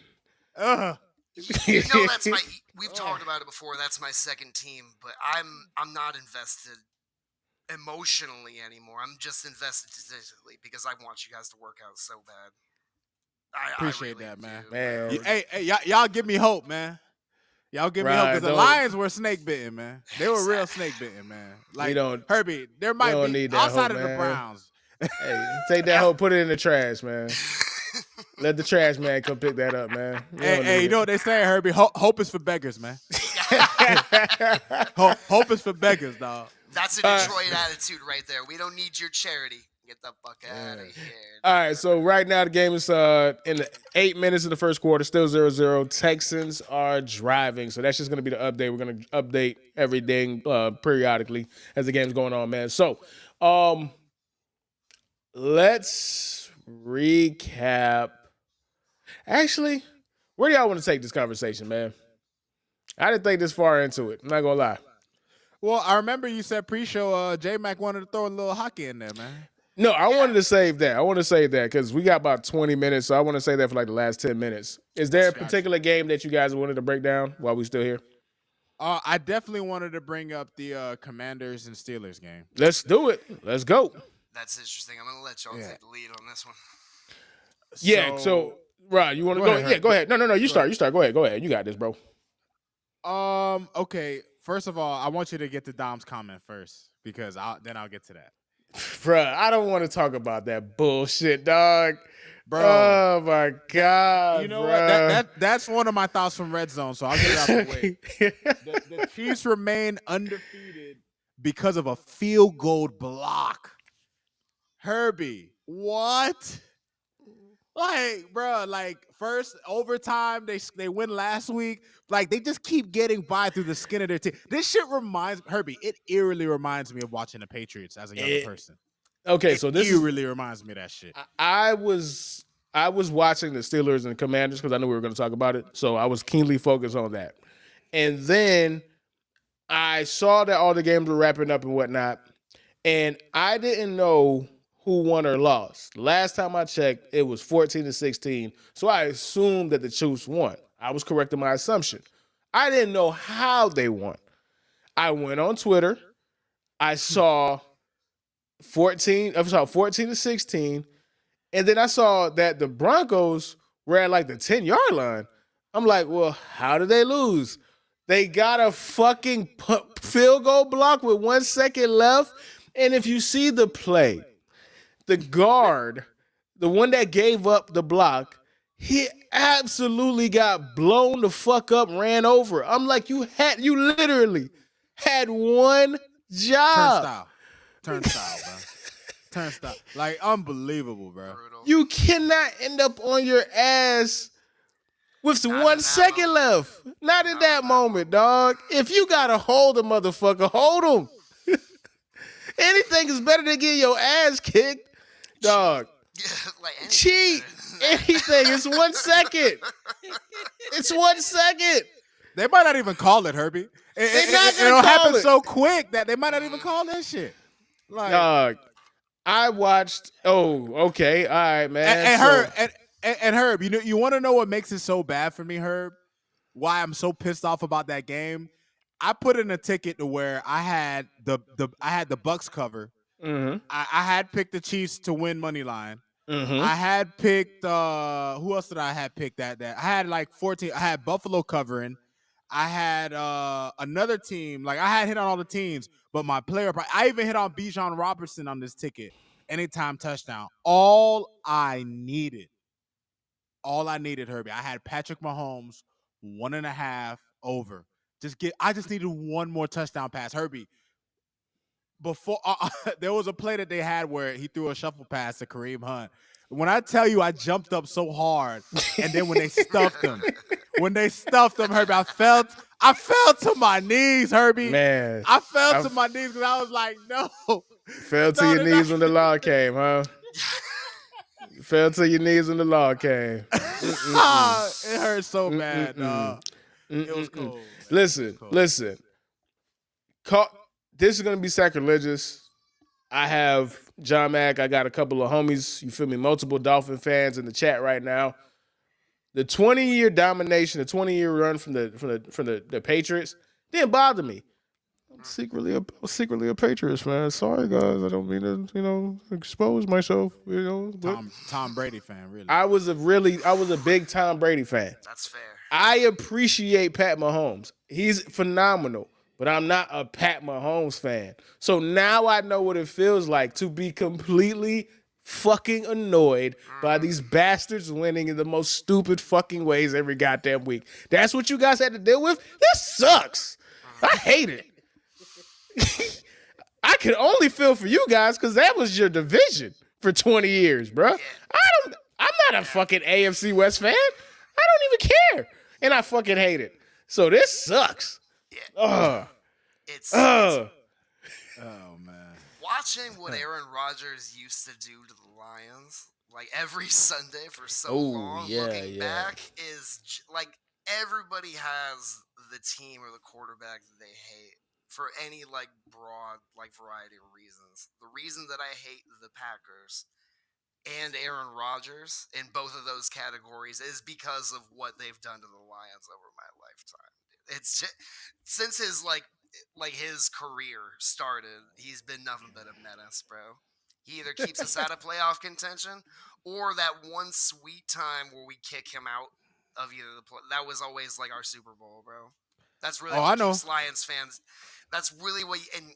That's my. We've talked about it before. That's my second team, but I'm not invested emotionally anymore. I'm just invested statistically because I want you guys to work out so bad. I appreciate really that, man. Do. Hey, y'all give me hope, man. Y'all give me hope because the Lions were snake bitten, man. They were real snake bitten, man. Like Herbie, there might be outside of the Browns. Hey, take that hope, put it in the trash, man. Let the trash man come pick that up, man. Hey, you know what they say, Herbie? Hope is for beggars, man. Hope is for beggars, dog. That's a Detroit attitude right there. We don't need your charity. Get the fuck out of here. All right, so right now the game is in the 8 minutes of the first quarter, still 0-0. Texans are driving, so that's just going to be the update. We're going to update everything periodically as the game's going on, man. So let's recap. Actually, where do y'all want to take this conversation, man? I didn't think this far into it. I'm not going to lie. Well, I remember you said pre-show J-Mac wanted to throw a little hockey in there, man. No, I wanted to save that. I want to save that because we got about 20 minutes, so I want to say that for like the last 10 minutes. Is there a particular game that you guys wanted to break down while we still here? I definitely wanted to bring up the Commanders and Steelers game. Let's do it. Let's go. That's interesting. I'm gonna let y'all take the lead on this one. Yeah. So Rod, you want to go? Yeah, go ahead. No. You start. You start. Go ahead. You got this, bro. Okay. First of all, I want you to get to Dom's comment first because then I'll get to that. Bruh, I don't want to talk about that bullshit, dog. Bro. Oh my God. You know what? That's one of my thoughts from Red Zone, so I'll get it out the way. The Chiefs remain undefeated because of a field goal block. Herbie, what? Like, bro, first overtime, they win last week. Like, they just keep getting by through the skin of their teeth. This shit Herbie, it eerily reminds me of watching the Patriots as a young person. Okay, so this eerily reminds me of that shit. I was watching the Steelers and Commanders because I knew we were going to talk about it. So I was keenly focused on that. And then I saw that all the games were wrapping up and whatnot. And I didn't know who won or lost. Last time I checked, it was 14-16. So I assumed that the Chiefs won. I was correct in my assumption. I didn't know how they won. I went on Twitter. I saw 14-16. And then I saw that the Broncos were at like the 10-yard line. I'm like, well, how did they lose? They got a fucking field goal block with 1 second left. And if you see the play, the guard, the one that gave up the block, he absolutely got blown the fuck up, ran over. I'm like, you literally had one job. Turnstile, bro. Turnstile. Like, unbelievable, bro. Brutal. You cannot end up on your ass with Not 1 in that second moment. left. Not in that moment, dog. If you gotta hold a motherfucker, hold him. Anything is better than getting your ass kicked, dog. Like anything Cheat. better than that. Anything. It's 1 second. It's 1 second. They might not even call it, Herbie. It'll happen so quick that they might not even call that shit. Like, Dog, I watched. Oh, okay. All right, man. and Herb, you want to know what makes it so bad for me, Herb? Why I'm so pissed off about that game? I put in a ticket to where I had the Bucks cover. Mm-hmm. I had picked the Chiefs to win money line. Mm-hmm. I had picked who else did I have picked that? I had like 14. I had Buffalo covering. I had another team. Like, I had hit on all the teams, but my player, I even hit on Bijan Robertson on this ticket. Anytime touchdown. All I needed, Herbie. I had Patrick Mahomes 1.5 over. I just needed one more touchdown pass, Herbie. Before there was a play that they had where he threw a shuffle pass to Kareem Hunt. When I tell you, I jumped up so hard, and then when they stuffed him, Herbie, I fell to my knees, Herbie. Man, I fell to my knees because I was like, no. Fell to your knees when the law came, huh? Fell to your knees when the law came. It hurt so bad, dog. It was cold. Listen. This is gonna be sacrilegious. I have John Mack. I got a couple of homies. You feel me? Multiple Dolphin fans in the chat right now. The 20-year domination, the 20-year run from the Patriots didn't bother me. I'm secretly a Patriots fan. Sorry, guys. I don't mean to, expose myself. Tom Brady fan, really. I was a big Tom Brady fan. That's fair. I appreciate Pat Mahomes. He's phenomenal, but I'm not a Pat Mahomes fan. So now I know what it feels like to be completely fucking annoyed by these bastards winning in the most stupid fucking ways every goddamn week. That's what you guys had to deal with? This sucks. I hate it. I could only feel for you guys because that was your division for 20 years, bro. Yeah. I'm not a fucking AFC West fan. I don't even care. And I fucking hate it. So this sucks. Yeah. Ugh. It's Ugh. Oh man. watching what Aaron Rodgers used to do to the Lions, like every Sunday for so Oh, long. yeah, Looking yeah. back, is like everybody has the team or the quarterback that they hate for any like broad like variety of reasons. The reason that I hate the Packers and Aaron Rodgers in both of those categories is because of what they've done to the Lions over my lifetime. It's just, since his career started, he's been nothing but a menace, bro. He either keeps us out of playoff contention or that one sweet time where we kick him out of either the that was always like our Super Bowl, bro. That's really Oh, I what know. keeps Lions fans. That's really what. And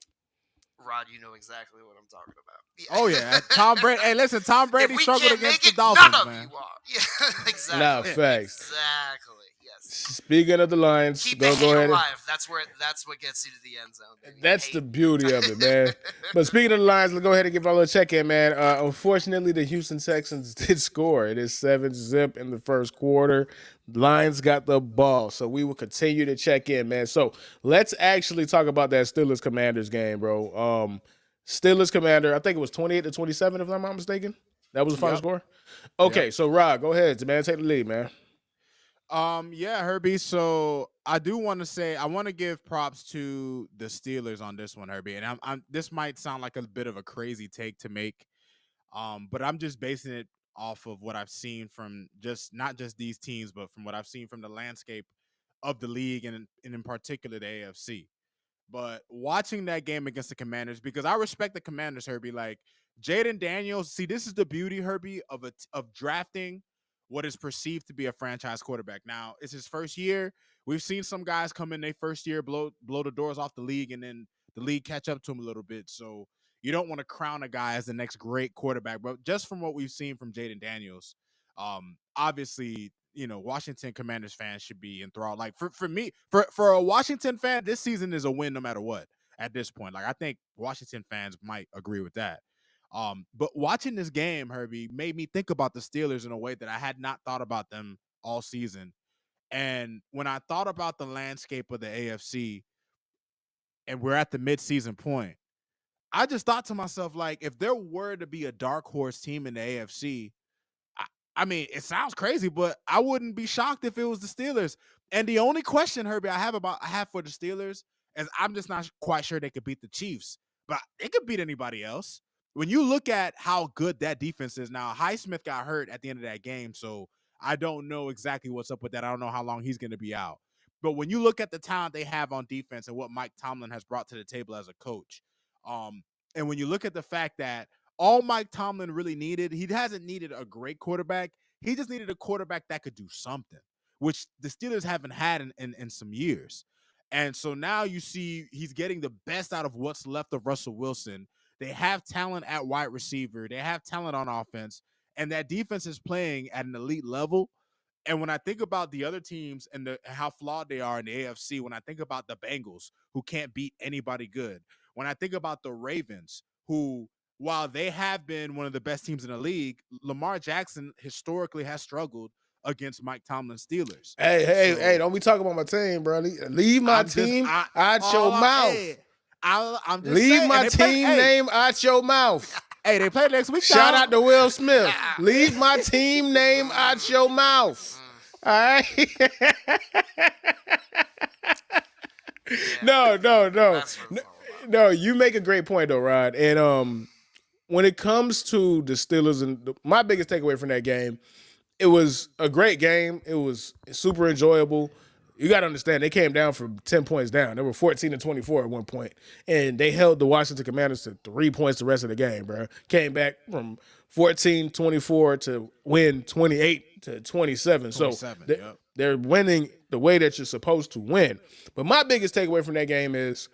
Rod, you know exactly what I'm talking about. Oh yeah, Tom Brady. Hey, listen, Tom If Brady we struggled can't against make the it, none Dolphins, of man. you are. Yeah, exactly. Nah, facts. Exactly. Yes. Speaking of the Lions, Keep the go hate ahead. And, alive. That's what gets you to the end zone. Baby. that's Hate. the beauty of it, man. But speaking of the Lions, let's go ahead and give our little check-in, man. Unfortunately, the Houston Texans did score. It is 7-0 in the first quarter. Lions got the ball, so we will continue to check in, man. So let's actually talk about that Steelers Commanders game, bro. Steelers Commander, I think it was 28-27, if I'm not mistaken. That was the final Yep. score. Okay, so Rod, go ahead, man. Take the lead, man. Yeah, Herbie. So I do want to say I want to give props to the Steelers on this one, Herbie. And I'm this might sound like a bit of a crazy take to make, but I'm just basing it off of what I've seen from just not just these teams, but from what I've seen from the landscape of the league and in particular the AFC. But watching that game against the Commanders, because I respect the Commanders, Herbie. Like Jaden Daniels, see, this is the beauty, Herbie, of drafting what is perceived to be a franchise quarterback. Now, it's his first year. We've seen some guys come in their first year, blow the doors off the league, and then the league catch up to him a little bit. So you don't want to crown a guy as the next great quarterback. But just from what we've seen from Jaden Daniels, obviously, Washington Commanders fans should be enthralled. Like for me, for a Washington fan, this season is a win no matter what at this point. Like I think Washington fans might agree with that. But watching this game, Herbie, made me think about the Steelers in a way that I had not thought about them all season. And when I thought about the landscape of the AFC and we're at the midseason point, I just thought to myself, like, if there were to be a dark horse team in the AFC, I mean, it sounds crazy, but I wouldn't be shocked if it was the Steelers. And the only question, Herbie, I have for the Steelers is I'm just not quite sure they could beat the Chiefs, but they could beat anybody else. When you look at how good that defense is now, Highsmith got hurt at the end of that game, so I don't know exactly what's up with that. I don't know how long he's going to be out. But when you look at the talent they have on defense and what Mike Tomlin has brought to the table as a coach, and when you look at the fact that all Mike Tomlin really needed, he hasn't needed a great quarterback. He just needed a quarterback that could do something, which the Steelers haven't had in some years. And so now you see he's getting the best out of what's left of Russell Wilson. They have talent at wide receiver. They have talent on offense. And that defense is playing at an elite level. And when I think about the other teams and how flawed they are in the AFC, when I think about the Bengals, who can't beat anybody good, when I think about the Ravens, who, while they have been one of the best teams in the league, Lamar Jackson historically has struggled against Mike Tomlin's Steelers. Hey, don't be talking about my team, bro. Leave my team out your mouth. I'm just Leave saying, my team name out your mouth. Hey, they play next week. Shout out to Will Smith. Leave my team name out your mouth. All right. No. You make a great point though, Rod. And when it comes to the Steelers, and my biggest takeaway from that game, it was a great game. It was super enjoyable. You got to understand, they came down from 10 points down. They were 14-24 at one point, and they held the Washington Commanders to 3 points the rest of the game, bro. Came back from 14-24 to win 28-27. So they're winning the way that you're supposed to win. But my biggest takeaway from that game is,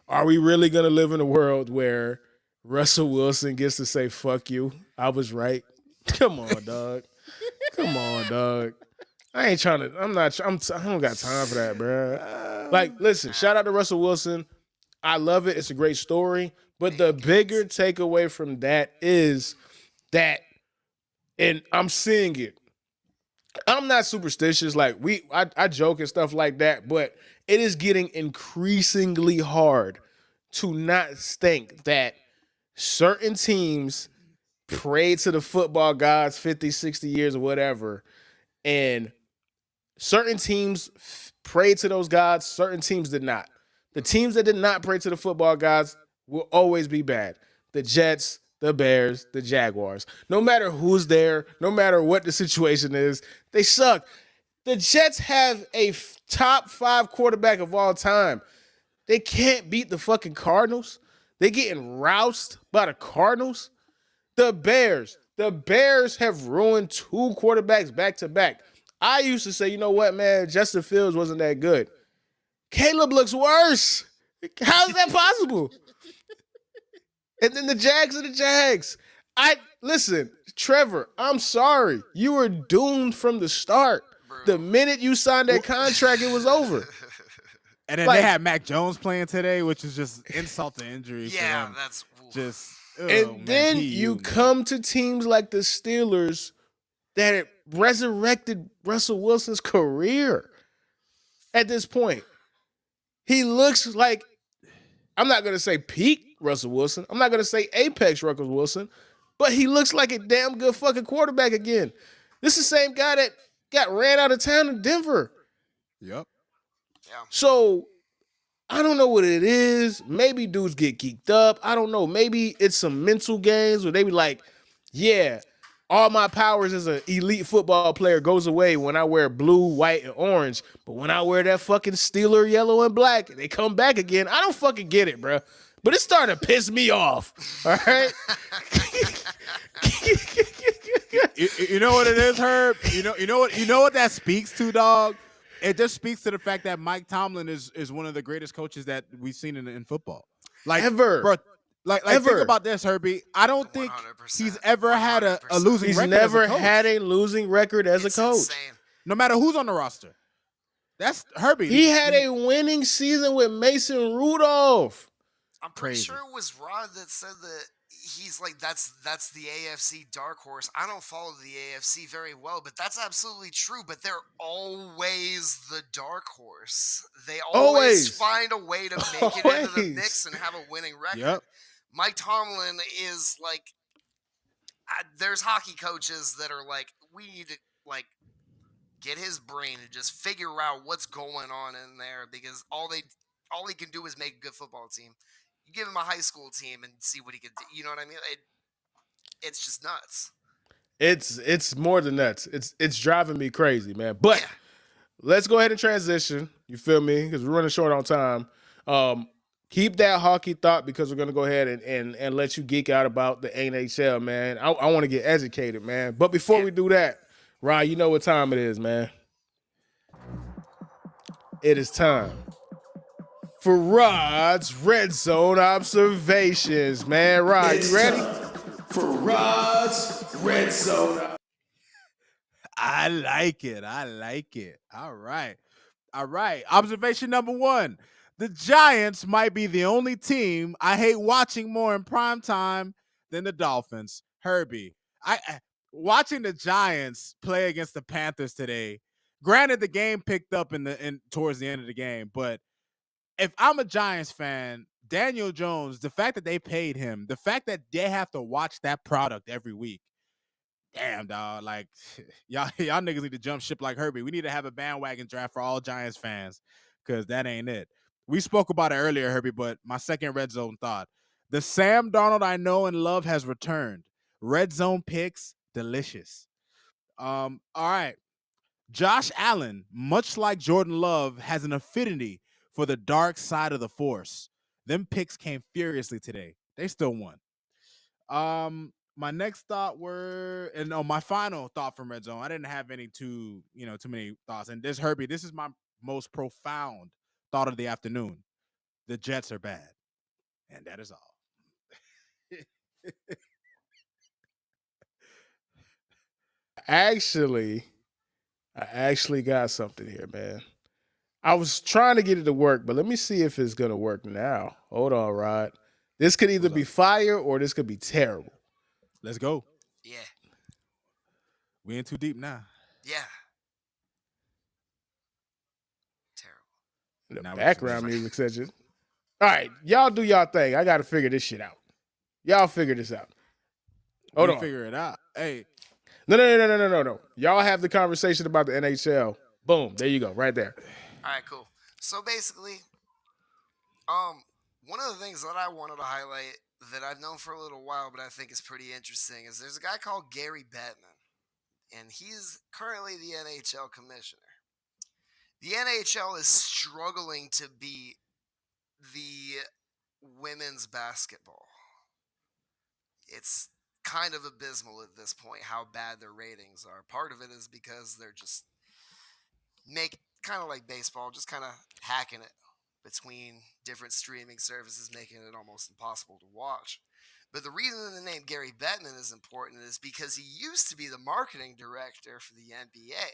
are we really going to live in a world where Russell Wilson gets to say, fuck you, I was right? Come on, dog. Come on, dog. I ain't trying to. I don't got time for that, bro. Like, listen, shout out to Russell Wilson. I love it. It's a great story. But the bigger takeaway from that is that, and I'm seeing it. I'm not superstitious. Like I joke and stuff like that, but it is getting increasingly hard to not think that certain teams prayed to the football gods 50, 60 years or whatever, and certain teams prayed to those gods, certain teams did not. The teams that did not pray to the football gods will always be bad. The Jets, the Bears, the Jaguars. No matter who's there, no matter what the situation is, they suck. The Jets have a top 5 quarterback of all time. They can't beat the fucking Cardinals. They getting roused by the Cardinals. The Bears have ruined 2 quarterbacks back to back. I used to say, you know what, man, Justin Fields wasn't that good. Caleb looks worse. How is that possible? And then the Jags are the Jags. Listen, Trevor, I'm sorry. You were doomed from the start. The minute you signed that contract, it was over. And then they had Mac Jones playing today, which is just insult to injury. Yeah, for them. that's just. And then you come to teams like the Steelers that resurrected Russell Wilson's career at this point. He looks like, I'm not going to say peak Russell Wilson. I'm not going to say apex Russell Wilson, but he looks like a damn good fucking quarterback again. This is the same guy that got ran out of town in Denver. Yep. Yeah. So I don't know what it is. Maybe dudes get geeked up. I don't know. Maybe it's some mental games where they be like, yeah, all my powers as an elite football player goes away when I wear blue, white, and orange. But when I wear that fucking Steeler yellow and black, they come back again. I don't fucking get it, bro. But it's starting to piss me off. All right? You know what it is, Herb? You know what that speaks to, dog? It just speaks to the fact that Mike Tomlin is one of the greatest coaches that we've seen in football. Like ever. Bro, like ever. Think about this, Herbie. I don't think 100%, he's ever had a losing He's record never as a coach. had a losing record as It's a coach. insane. No matter who's on the roster. That's Herbie. He had a winning season with Mason Rudolph. I'm pretty Crazy. sure it was Rod that said that he's like that's the AFC dark horse. I don't follow the AFC very well, but that's absolutely true. But they're always the dark horse. They always find a way to make it into the mix and have a winning record. Yep. Mike Tomlin is like, there's hockey coaches that are like, we need to like get his brain and just figure out what's going on in there because all he can do is make a good football team. You give him a high school team and see what he can do. You know what I mean? It's just nuts. It's more than nuts. It's driving me crazy, man. But let's go ahead and transition. You feel me? Because we're running short on time. Keep that hockey thought because we're gonna go ahead and let you geek out about the NHL, man. I want to get educated, man. But before we do that, Rod, you know what time it is, man. It is time for Rod's Red Zone Observations, man. Rod, you ready? For Rod's Red Zone. I like it. All right. Observation number 1. The Giants might be the only team I hate watching more in prime time than the Dolphins. Herbie, watching the Giants play against the Panthers today. Granted, the game picked up towards the end of the game, but if I'm a Giants fan, Daniel Jones, the fact that they paid him, the fact that they have to watch that product every week, damn, dog. Like, y'all niggas need to jump ship like Herbie. We need to have a bandwagon draft for all Giants fans because that ain't it. We spoke about it earlier, Herbie, but my second red zone thought. The Sam Darnold I know and love has returned. Red zone picks, delicious. All right. Josh Allen, much like Jordan Love, has an affinity for the dark side of the force. Them picks came furiously today. They still won. My next thought my final thought from Red Zone. I didn't have too many thoughts. And this, Herbie, this is my most profound thought of the afternoon. The Jets are bad. And that is all. I actually got something here, man. I was trying to get it to work, but let me see if it's gonna work now. Hold on, Rod. This could either What's be up? fire or this could be terrible. Let's go. Yeah, We ain't too deep now. yeah, terrible. The Now we just background wait. music section. All right, y'all do y'all thing. I gotta figure this shit out. Y'all figure this out. Hold We on. figure it out. Hey, No. Y'all have the conversation about the NHL. Boom. There you go. Right there. All right, cool. So basically, one of the things that I wanted to highlight that I've known for a little while, but I think is pretty interesting, is there's a guy called Gary Bettman, and he's currently the NHL commissioner. The NHL is struggling to beat the women's basketball. It's kind of abysmal at this point how bad their ratings are. Part of it is because they're just make kind of like baseball, just kind of hacking it between different streaming services, making it almost impossible to watch. But the reason the name Gary Bettman is important is because he used to be the marketing director for the NBA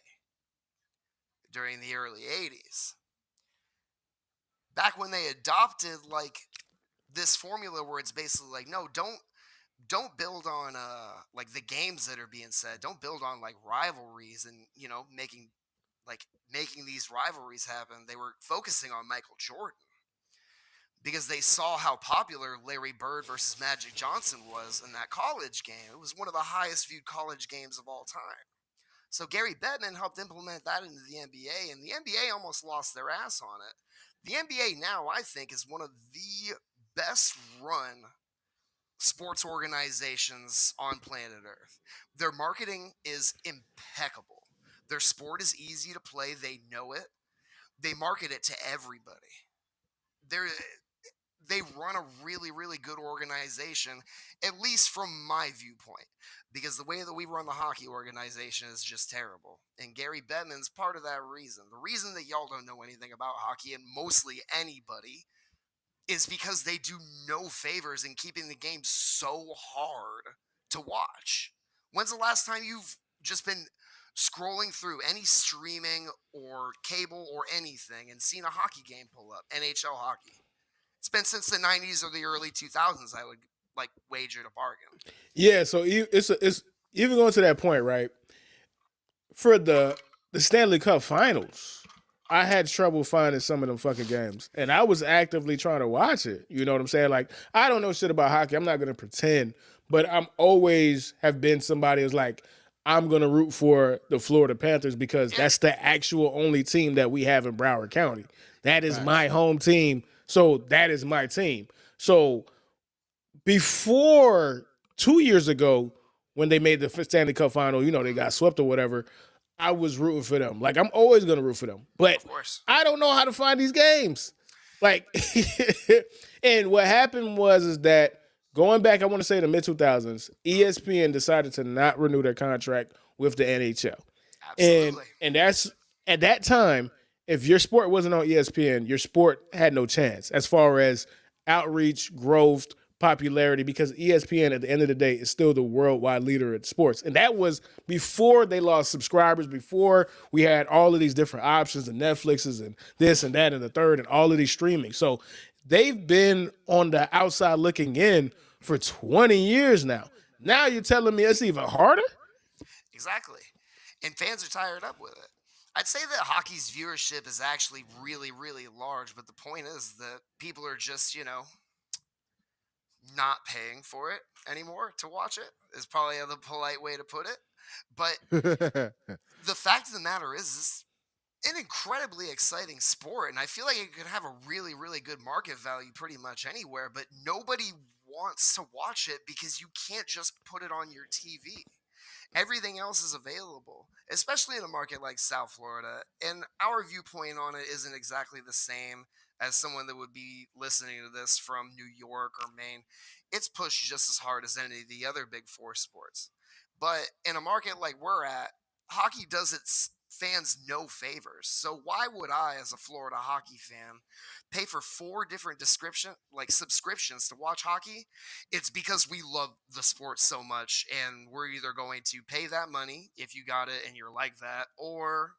during the early 80s. Back when they adopted like this formula where it's basically like, no, don't build on like the games that are being said. Don't build on like rivalries and making these rivalries happen. They were focusing on Michael Jordan because they saw how popular Larry Bird versus Magic Johnson was in that college game. It was one of the highest viewed college games of all time. So Gary Bettman helped implement that into the NBA, and the NBA almost lost their ass on it. The NBA now, I think, is one of the best run sports organizations on planet Earth. Their marketing is impeccable. Their sport is easy to play. They know it. They market it to everybody. They're they run a really, really good organization, at least from my viewpoint, because the way that we run the hockey organization is just terrible. And Gary Bettman's part of that reason. The reason that y'all don't know anything about hockey, and mostly anybody, is because they do no favors in keeping the game so hard to watch. When's the last time you've just been scrolling through any streaming or cable or anything and seen a hockey game pull up? NHL hockey. It's been since the 90s or the early 2000s, I would like wager to bargain. Yeah. So it's even going to that point, right? For the Stanley Cup Finals, I had trouble finding some of them fucking games, and I was actively trying to watch it. You know what I'm saying? Like, I don't know shit about hockey. I'm not gonna pretend, but I'm always have been somebody who's like, I'm gonna root for the Florida Panthers because Yeah. that's the actual only team that we have in Broward County. That is Facts. my home team, so that is my team. So before 2 years ago, when they made the Stanley Cup final, they got swept or whatever. I was rooting for them. Like, I'm always gonna root for them, but Of course. I don't know how to find these games. Like, and what happened is that going back, I want to say the mid 2000s, ESPN decided to not renew their contract with the NHL, Absolutely. and that's at that time. If your sport wasn't on ESPN, your sport had no chance as far as outreach, growth, popularity, because ESPN at the end of the day is still the worldwide leader in sports. And that was before they lost subscribers, before we had all of these different options and Netflixes and this and that and the third and all of these streaming. So they've been on the outside looking in for 20 years now. Now you're telling me it's even harder? Exactly. And fans are tired up with it. I'd say that hockey's viewership is actually really, really large, but the point is that people are just, not paying for it anymore to watch it, is probably the polite way to put it. But the fact of the matter is, it's an incredibly exciting sport, and I feel like it could have a really, really good market value pretty much anywhere, but nobody wants to watch it because you can't just put it on your TV. Everything else is available, especially in a market like South Florida. And our viewpoint on it isn't exactly the same as someone that would be listening to this from New York or Maine. It's pushed just as hard as any of the other big four sports. But in a market like we're at, hockey does its fans no favors. So why would I, as a Florida hockey fan, pay for four different subscriptions to watch hockey? It's because we love the sport so much, and we're either going to pay that money if you got it and you're like that, or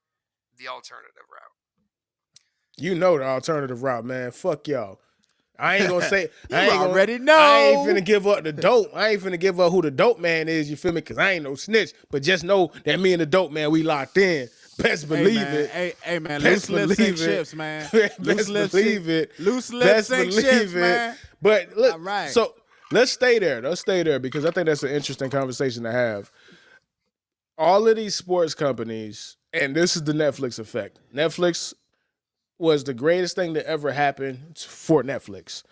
the alternative route. You know the alternative route, man. Fuck y'all. I ain't gonna say. You I ain't already gonna, know. I ain't finna give up the dope. I ain't finna give up who the dope man is. You feel me? Cause I ain't no snitch. But just know that me and the dope man, we locked in. Best believe it. Hey man, Best loose lips sink believe it. ships, man. Best believe it. Loose lips Best sink believe ships, it. man. But look, All right. so let's stay there. Let's stay there because I think that's an interesting conversation to have. All of these sports companies, and this is the Netflix effect. Netflix was the greatest thing that ever happened for Netflix.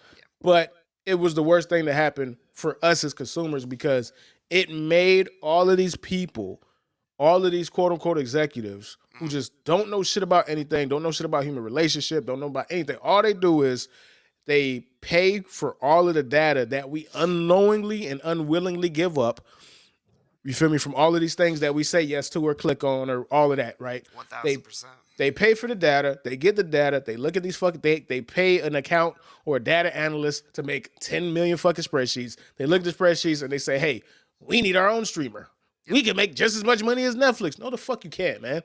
But it was the worst thing to happen for us as consumers because it made all of these people, all of these quote unquote executives who just don't know shit about anything, don't know shit about human relationship, don't know about anything. All they do is they pay for all of the data that we unknowingly and unwillingly give up. You feel me? From all of these things that we say yes to or click on or all of that, right? 1000%. They pay for the data. They get the data. They look at these fucking. They pay an account or a data analyst to make 10 million fucking spreadsheets. They look at the spreadsheets and they say, "Hey, we need our own streamer. We can make just as much money as Netflix." No, the fuck you can't, man.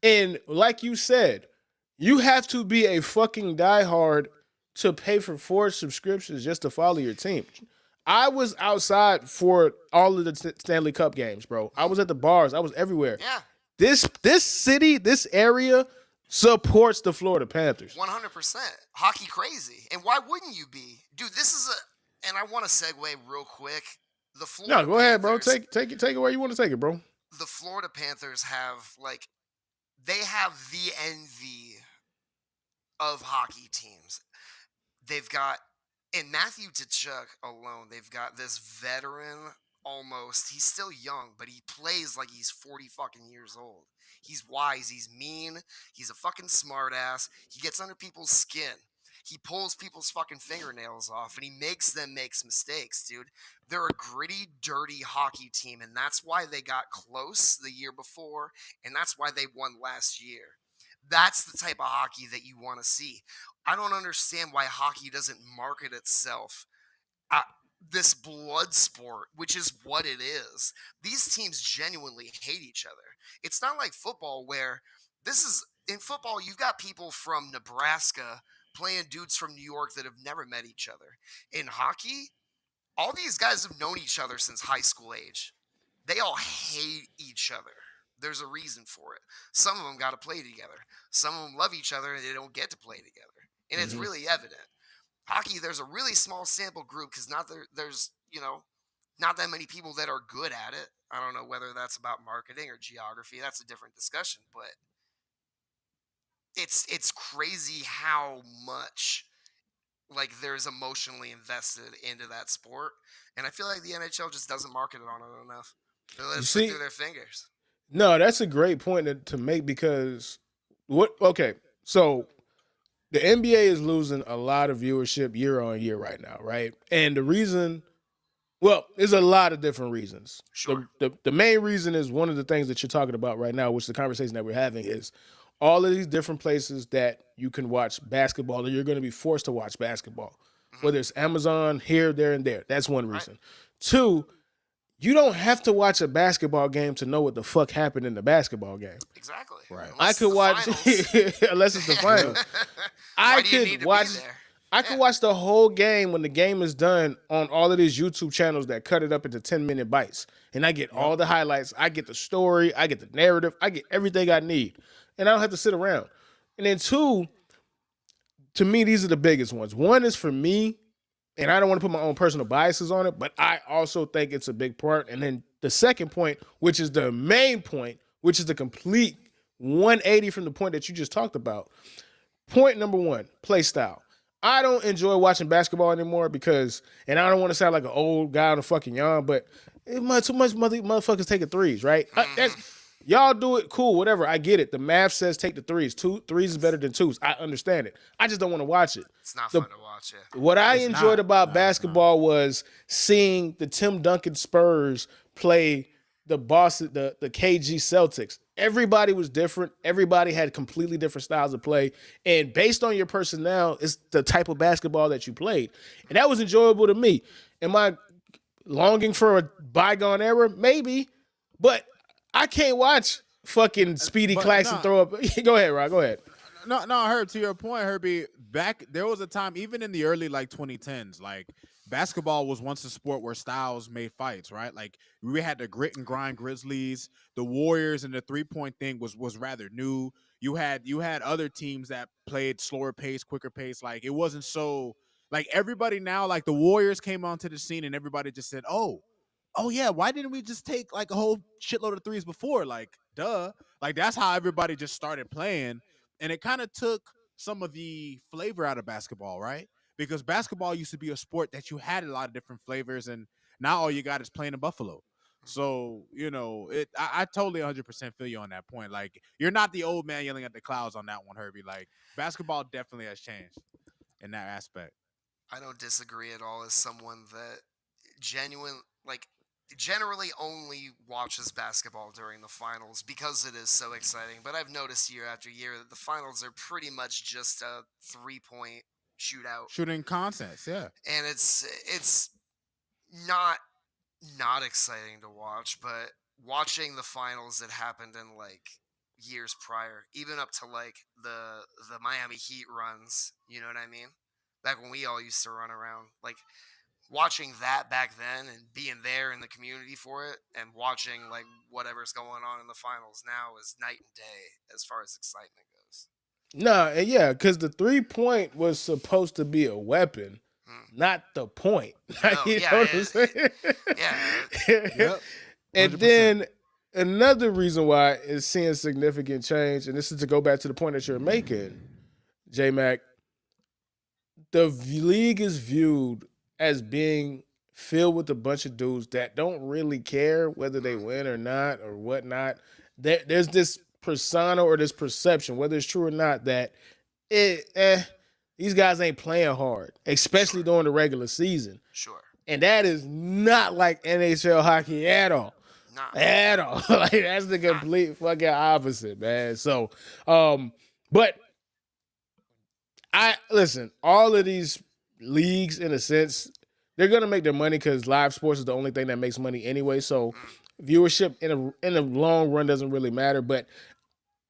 And like you said, you have to be a fucking diehard to pay for 4 subscriptions just to follow your team. I was outside for all of the Stanley Cup games, bro. I was at the bars. I was everywhere. Yeah. This city, this area supports the Florida Panthers. 100%. Hockey crazy. And why wouldn't you be? Dude, this is and I want to segue real quick. The Florida No, go ahead, bro. Panthers, Take it where you want to take it, bro. The Florida Panthers have they have the envy of hockey teams. They've got in Matthew Tkachuk alone, they've got this veteran almost. He's still young, but he plays like he's 40 fucking years old. He's wise, he's mean, he's a fucking smartass. He gets under people's skin. He pulls people's fucking fingernails off and he makes them make mistakes, dude. They're a gritty, dirty hockey team, and that's why they got close the year before, and that's why they won last year. That's the type of hockey that you want to see. I don't understand why hockey doesn't market itself. This blood sport, which is what it is. These teams genuinely hate each other. It's not like football where in football, you've got people from Nebraska playing dudes from New York that have never met each other. In hockey, all these guys have known each other since high school age. They all hate each other. There's a reason for it. Some of them got to play together. Some of them love each other and they don't get to play together. And it's really evident. Hockey, there's a really small sample group because there's not that many people that are good at it. I don't know whether that's about marketing or geography. That's a different discussion. But it's crazy how much there's emotionally invested into that sport. And I feel like the NHL just doesn't market it on it enough. They let it slip through their fingers. No, that's a great point to make because so the NBA is losing a lot of viewership year on year right now, right? And the reason, there's a lot of different reasons. Sure. The main reason is one of the things that you're talking about right now, which the conversation that we're having is all of these different places that you can watch basketball or you're going to be forced to watch basketball, whether it's Amazon, here, there, and there. That's one reason. Right. 2, you don't have to watch a basketball game to know what the fuck happened in the basketball game. Exactly. Right. I could watch unless it's the finals. I could watch the whole game when the game is done on all of these YouTube channels that cut it up into 10-minute bites. And I get all the highlights. I get the story. I get the narrative. I get everything I need. And I don't have to sit around. And then 2, to me, these are the biggest ones. One is for me, and I don't want to put my own personal biases on it, but I also think it's a big part. And then the second point, which is the main point, which is the complete 180 from the point that you just talked about. Point number 1, play style. I don't enjoy watching basketball anymore because, and I don't want to sound like an old guy on a fucking yawn, but too much motherfuckers taking threes, right? Y'all do it, cool, whatever. I get it. The math says take the threes. 2 threes is better than 2s. I understand it. I just don't want to watch it. It's not fun to watch it. What I enjoyed about basketball was seeing the Tim Duncan Spurs play the Boston, the KG Celtics. Everybody was different. Everybody had completely different styles of play. And based on your personnel, it's the type of basketball that you played. And that was enjoyable to me. Am I longing for a bygone era? Maybe. But I can't watch fucking Speedy But Claxton nah. throw up. Go ahead, Rob. Go ahead. No, Herb, to your point, Herbie, back there was a time, even in the early like 2010s, like basketball was once a sport where styles made fights, right? Like we had the grit and grind Grizzlies, the Warriors, and the 3-point thing was rather new. You had other teams that played slower pace, quicker pace. Like it wasn't so like everybody now, like the Warriors came onto the scene and everybody just said, oh yeah, why didn't we just take like a whole shitload of threes before? Like, duh. Like that's how everybody just started playing. And it kind of took some of the flavor out of basketball, right? Because basketball used to be a sport that you had a lot of different flavors, and now all you got is playing in Buffalo. So, I totally 100% feel you on that point. Like, you're not the old man yelling at the clouds on that one, Herbie. Like, basketball definitely has changed in that aspect. I don't disagree at all as someone that genuine like generally only watches basketball during the finals because it is so exciting. But I've noticed year after year that the finals are pretty much just a 3-point shootout. Shooting contests, yeah. And it's not exciting to watch, but watching the finals that happened in like years prior, even up to like the Miami Heat runs, you know what I mean? Back when we all used to run around, like watching that back then and being there in the community for it and watching like whatever's going on in the finals now is night and day as far as excitement goes. Nah, and yeah, because the 3-point was supposed to be a weapon, not the point. No, You yeah, know what I'm saying? yeah. Yep. And 100%. then another reason why is seeing significant change, and this is to go back to the point that you're making, J-Mac, the league is viewed as being filled with a bunch of dudes that don't really care whether they win or not or whatnot. There's this persona or this perception, whether it's true or not, that these guys ain't playing hard, especially during the regular season. Sure. And that is not like NHL hockey at all. Nah. At all. Like that's the complete fucking opposite, man. So, but listen, all of these leagues, in a sense, they're gonna make their money because live sports is the only thing that makes money anyway. So viewership in the long run doesn't really matter. But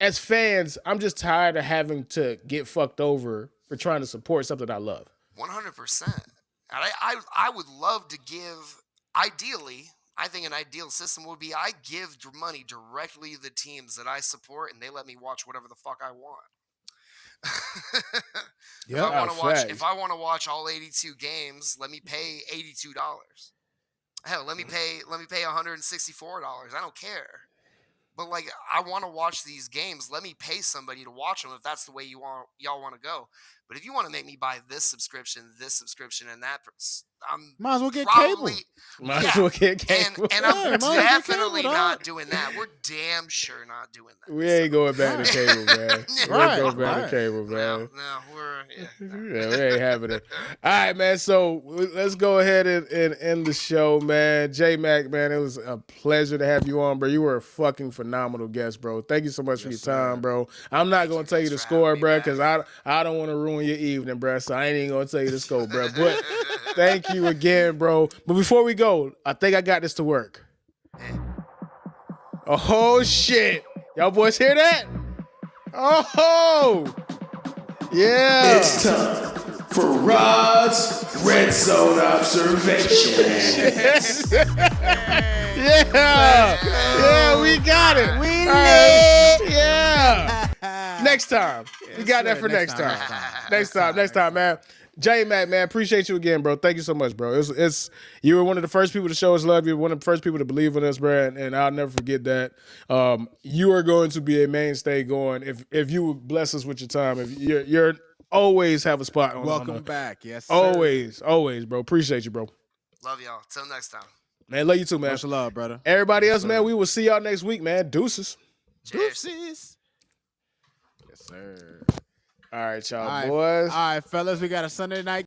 as fans, I'm just tired of having to get fucked over for trying to support something I love. 100%. And I would love to give, ideally, I think an ideal system would be I give money directly to the teams that I support and they let me watch whatever the fuck I want. If I want to watch all 82 games, let me pay $82. Hell, let me pay $164. I don't care. But like, I want to watch these games. Let me pay somebody to watch them if that's the way y'all want to go. But if you want to make me buy this subscription, and that, I'm might as well get probably cable. Might as well get cable. And I'm Yeah, might as well get definitely cable, not dog. doing that. We're damn sure not doing that. We ain't going back to cable, man. We ain't Right, going back to right. cable, man. No, we're Yeah, we ain't having it. All right, man. So let's go ahead and end the show, man. J-Mac, man, it was a pleasure to have you on, bro. You were a fucking phenomenal guest, bro. Thank you so much for your time, bro. I'm not going to tell you the score, bro, because I don't want to ruin your evening, bro. So I ain't even going to tell you the score, bro. But thank you again, bro. But before we go, I think I got this to work. Oh, shit. Y'all boys hear that? Oh, yeah. It's time for Rod's Red Zone Observation. Yeah, we got it. We lit. Yeah. Next time. We got that for next time. Next time, man. J-Mac, man, appreciate you again, bro. Thank you so much, bro. It's you were one of the first people to show us love. You were one of the first people to believe in us, bro, and I'll never forget that. You are going to be a mainstay going if you would bless us with your time. If you're always have a spot on. Welcome back. Yes, sir. Always, bro. Appreciate you, bro. Love y'all. Till next time. Man, love you too, man. Much love, brother. Everybody else, man, we will see y'all next week, man. Deuces. Cheers. Deuces. Yes, sir. All right, y'all All right, boys. All right, fellas, we got a Sunday night